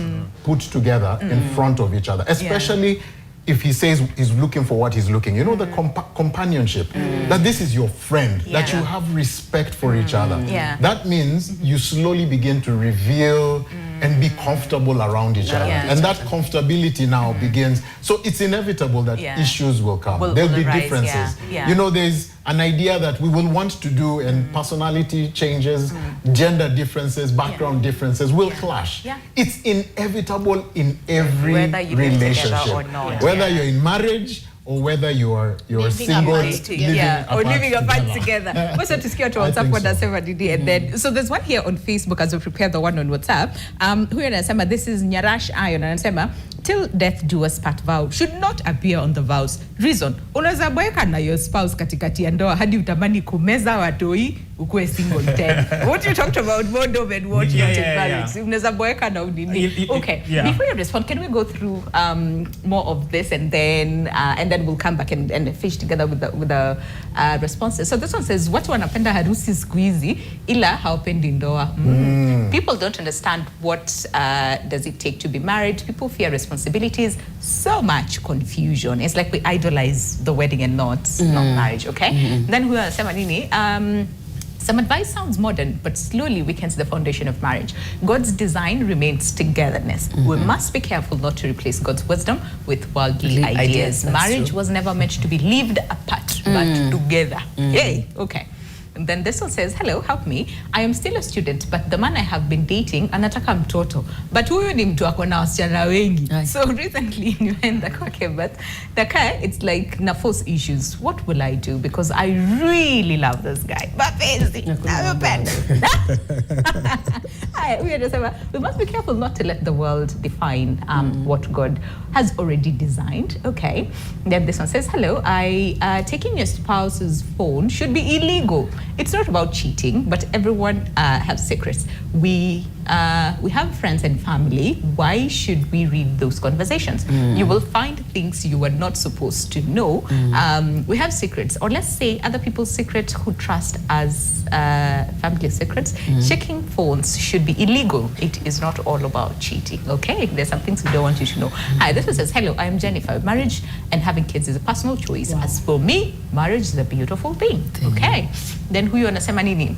put together in front of each other, especially if he says he's looking for what he's looking, the companionship, that this is your friend, that you have respect for each other. That means you slowly begin to reveal and be comfortable around each other. And that comfortability now begins. So it's inevitable that issues will come. There'll be differences. There's an idea that we will want to do, and personality changes, gender differences, background differences will clash. It's inevitable in every relationship. Or not. Whether you're in marriage or whether you're single, living apart together. Also to scare to WhatsApp what does and then so there's one here on Facebook as we prepare the one on WhatsApp. Huyo anasema this is Nyarash Iron anasema till death do us part vow should not appear on the vows. Reason, unaweza boeka na your spouse katikati ya ndoa hadi utamani kumeza watoi ukue single ten. What you talked about more dom and what you marriage. Unaweza boeka na udini. Okay, before you respond, can we go through more of this and then we'll come back and finish together with the responses. So this one says watu wanapenda harusi siku hizi ila hawapendi ndoa. People don't understand what does it take to be married. People fear responsibilities, so much confusion. It's like we idolize the wedding and not marriage, okay? Then we wanasema nini? Some advice sounds modern, but slowly weakens the foundation of marriage. God's design remains togetherness. We must be careful not to replace God's wisdom with worldly ideas. Marriage was never meant to be lived apart, but together. Yay, okay. And then this one says, hello, help me. I am still a student, but the man I have been dating, anataka mtoto. But huyu ni mtu ako na wasichana wengi. So recently, nimeenda kwake, but it's like na force issues. What will I do? Because I really love this guy. Mapenzi, nakupenda. We must be careful not to let the world define what God has already designed. Okay. Then this one says, hello, taking your spouse's phone should be illegal. It's not about cheating, but everyone has secrets. We have friends and family. Why should we read those conversations? You will find things you are not supposed to know. We have secrets, or let's say other people's secrets who trust as family secrets. Checking phones should be illegal. It is not all about cheating, okay? There's some things we don't want you to know. Hi, this one says, hello, I am Jennifer. Marriage and having kids is a personal choice. As for me, marriage is a beautiful thing, okay? Then huyo anasema nini?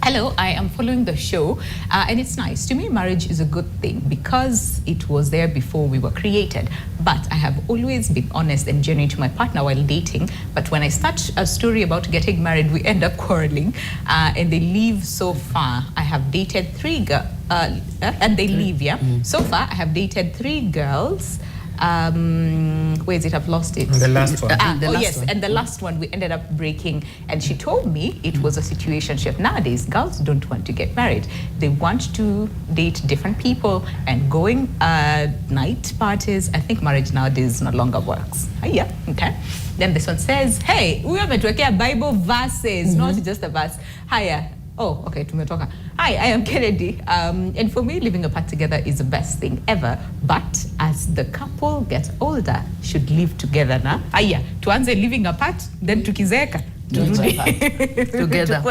Hello, I am following the show and it's nice. To me, marriage is a good thing because it was there before we were created. But I have always been honest and genuine to my partner while dating. But when I start a story about getting married, we end up quarreling and they leave so far. I have dated 3 girls, and they leave, So far, I have dated 3 girls where is it? I've lost it. The last one. And the last one we ended up breaking. And she told me it was a situationship. Nowadays, girls don't want to get married. They want to date different people and going night parties. I think marriage nowadays no longer works. Yeah, okay. Then this one says, hey, we have a Bible verses, not just a verse. Hiya. Oh, okay, tumetoka. Hi, I am Kennedy. And for me, living apart together is the best thing ever. But as the couple gets older, should live together na. Aya, tuanze living apart, then tukizeka. Together.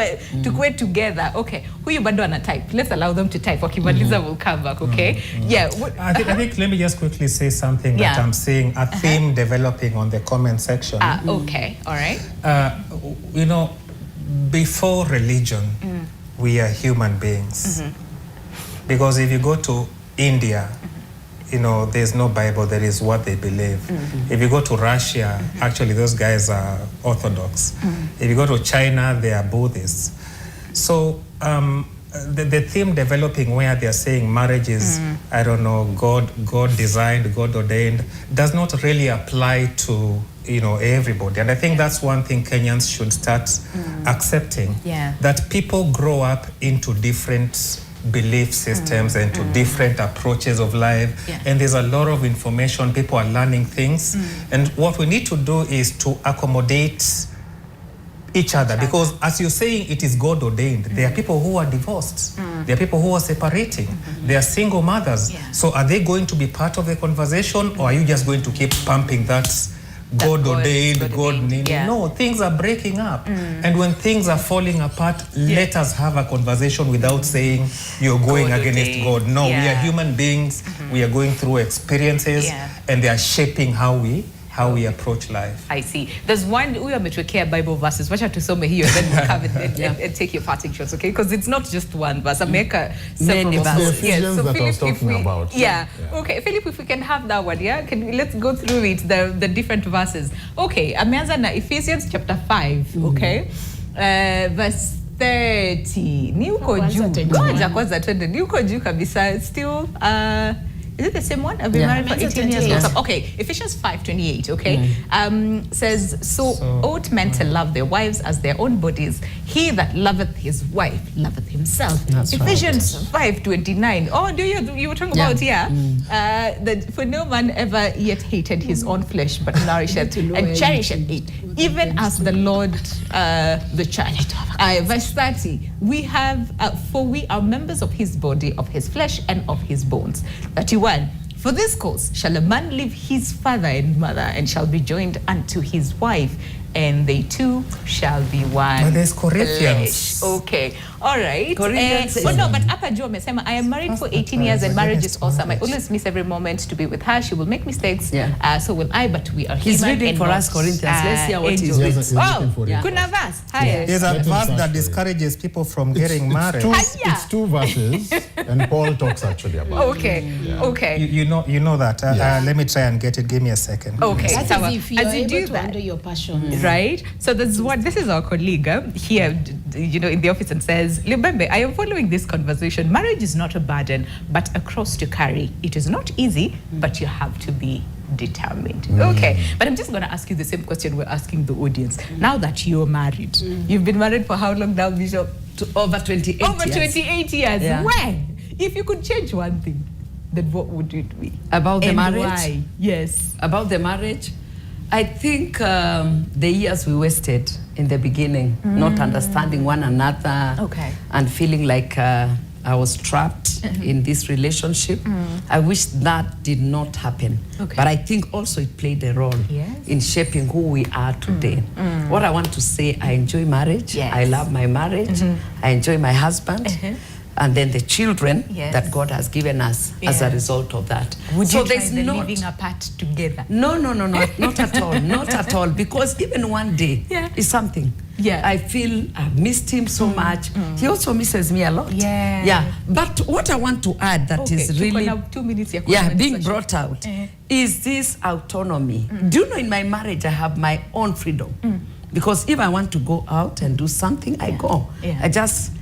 Tukue together. Okay. Huyu bado ana type. Let's allow them to type. Wakimaliza will come back, okay? Yeah. I think let me just quickly say something that I'm seeing a theme developing on the comment section. Okay. All right. You know, before religion, we are human beings. Because if you go to India, you know, there's no Bible, there is what they believe. If you go to Russia, actually those guys are Orthodox. If you go to China, they are Buddhists. So the theme developing where they're saying marriage is, I don't know, God designed, God ordained, does not really apply to, you know, everybody. And I think that's one thing Kenyans should start accepting, that people grow up into different belief systems and to different approaches of life. And there's a lot of information, people are learning things. And what we need to do is to accommodate each other, because as you're saying, it is God ordained. There are people who are divorced. There are people who are separating. There are single mothers. So are they going to be part of the conversation, or are you just going to keep pumping that God ordained, God needed? No, things are breaking up. And when things are falling apart, let us have a conversation without saying you're going against God. No, we are human beings. We are going through experiences, and they are shaping how we approach life. I see. There's one, we are metuwekea Bible verses. Wacha tusome hiyo, then we'll have it and take your parting shots, okay? Because it's not just one verse. Ameka several verses. So that I was talking about. Okay, Philip, if we can have that one, let's go through it, the different verses. Okay, ameanza na Ephesians chapter 5, okay? Verse 30. Ni uko juu. Ngoja kwanza twende. Ni uko juu kabisa. Still, is it the same one? I've been married for 18 years. Okay, Ephesians 5:28, okay? Says, so ought men to love their wives as their own bodies. He that loveth his wife loveth himself. That's Ephesians 5:29. Oh, you were talking about, that for no man ever yet hated his own flesh, but nourisheth and cherisheth it, even as the Lord the church. Verse 30, we have, for we are members of his body, of his flesh, and of his bones. 31, for this cause shall a man leave his father and mother, and shall be joined unto his wife, and they two shall be one. But there's Corinthians. Flesh. Okay, all right. Corinthians. But Apa Jo amesema, I am married for 18 years and marriage is awesome. I always miss every moment to be with her. She will make mistakes. So will I, but we are He's human. reading and for not, us Corinthians. Let's hear what he's Yes, reading. kuna verse. Hiya. There's a verse that discourages people from getting married. It's two verses, and Paul talks actually about it. Okay. You know that. Let me try and get it. Give me a second. Okay. That is if you are As you able do to that, handle your passion. right? So this is our colleague here, you know, in the office, and says, Libembe, I am following this conversation. Marriage is not a burden, but a cross to carry. It is not easy, but you have to be determined. Okay, but I'm just going to ask you the same question we're asking the audience. Now that you're married, you've been married for how long now, Bishop? Over 28 Over years. 28 years. Yeah. Where? If you could change one thing, then what would it be? About the And marriage? why? Yes. About the marriage, I think the years we wasted in the beginning, not understanding one another, and feeling like I was trapped in this relationship. I wish that did not happen. But I think also it played a role in shaping who we are today. What I want to say, I enjoy marriage. I love my marriage. I enjoy my husband. And then the children that God has given us as a result of that. Would so you try there's the not living apart together? No, not at all, not at all. Because even one day is something. I feel I've missed him so much. He also misses me a lot. But what I want to add that is really 2 minutes being brought out is this autonomy. Do you know, in my marriage I have my own freedom. Because if I want to go out and do something, I go. I just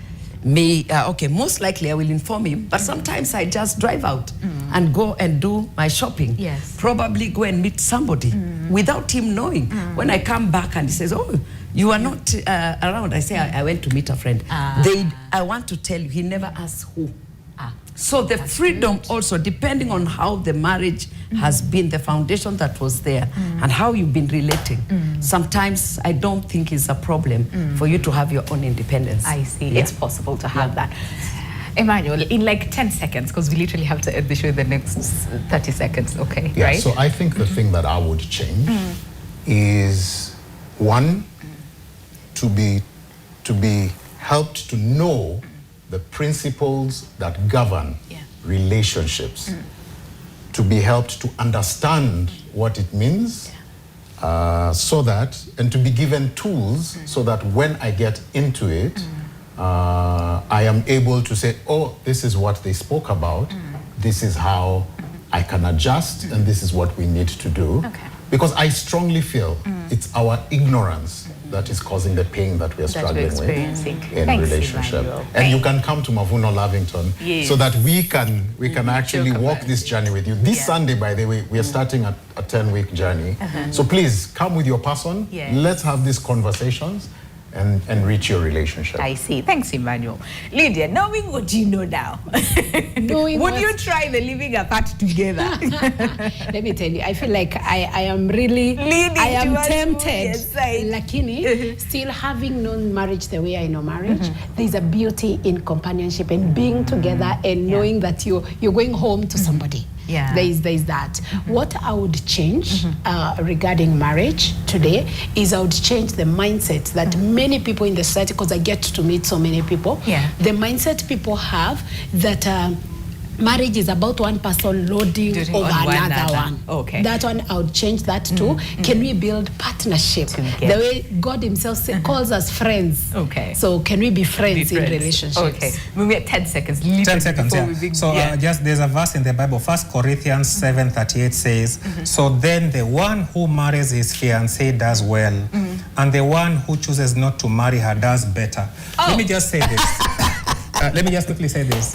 most likely I will inform him, but sometimes I just drive out and go and do my shopping. Yes. Probably go and meet somebody without him knowing. When I come back and he says, oh, you are not around, I say, I went to meet a friend. I want to tell you, he never asks who. So the freedom also, depending on how the marriage has been, the foundation that was there, and how you've been relating, sometimes I don't think it's a problem for you to have your own independence. I see. Yeah. It's possible to have that. Emmanuel, in like 10 seconds, because we literally have to end the show in the next 30 seconds, okay? Yeah, right? So I think the thing that I would change is, one, to be helped to know the principles that govern relationships, to be helped to understand what it means, so that, and to be given tools so that when I get into it, I am able to say, oh, this is what they spoke about, this is how I can adjust, and this is what we need to do. Okay. Because I strongly feel it's our ignorance that is causing the pain that we are struggling with in relationship. And you can come to Mavuno Lavington so that we can actually walk this journey with you. This Sunday, by the way, we are starting a 10-week journey. So please come with your person. Let's have these conversations and reach your relationship. I see. Thanks, Emmanuel. Lydia, knowing what you know now, would you try the living apart together? Let me tell you, I feel like I am really tempted. Lakini, still having known marriage the way I know marriage, there's a beauty in companionship and being together and knowing that you're going home to somebody. Yeah. There is that. What I would change regarding marriage today is I would change the mindset that many people in the society, because I get to meet so many people, the mindset people have that marriage is about one person loading over another one. Okay. That one, I would change that too. Can we build partnership? The way God himself calls us friends. Okay. So can we be friends in relationships? Okay. We have 10 seconds. 10 seconds, So just there's a verse in the Bible, 1 Corinthians 7:38 says, so then the one who marries his fiancée does well, and the one who chooses not to marry her does better. Let me just say this. Let me just quickly say this.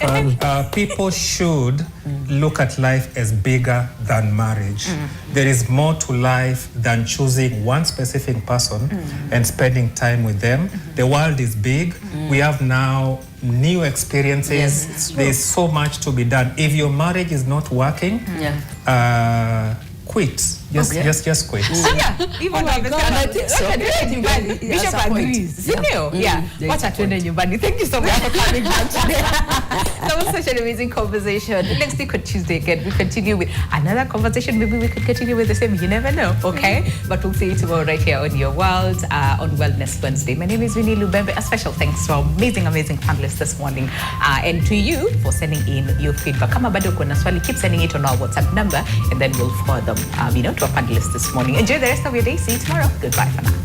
People should look at life as bigger than marriage. There is more to life than choosing one specific person and spending time with them. The world is big. We have now new experiences. There's so much to be done. If your marriage is not working, quit. Just quit. Even I think so. Bishop agrees. Wacha tuende nyumbani. Thank you so much for coming back today. That was such an amazing conversation. Next week on Tuesday again, we continue with another conversation. Maybe we could continue with the same. You never know, okay? But we'll see you tomorrow right here on Your World on Wellness Wednesday. My name is Winnie Lubembe. A special thanks to our amazing panelists this morning, and to you for sending in your feedback. Kama bado kuna swali, keep sending it on our WhatsApp number, and then we'll forward them, to our panelists this morning. Enjoy the rest of your day. See you tomorrow. Goodbye for now.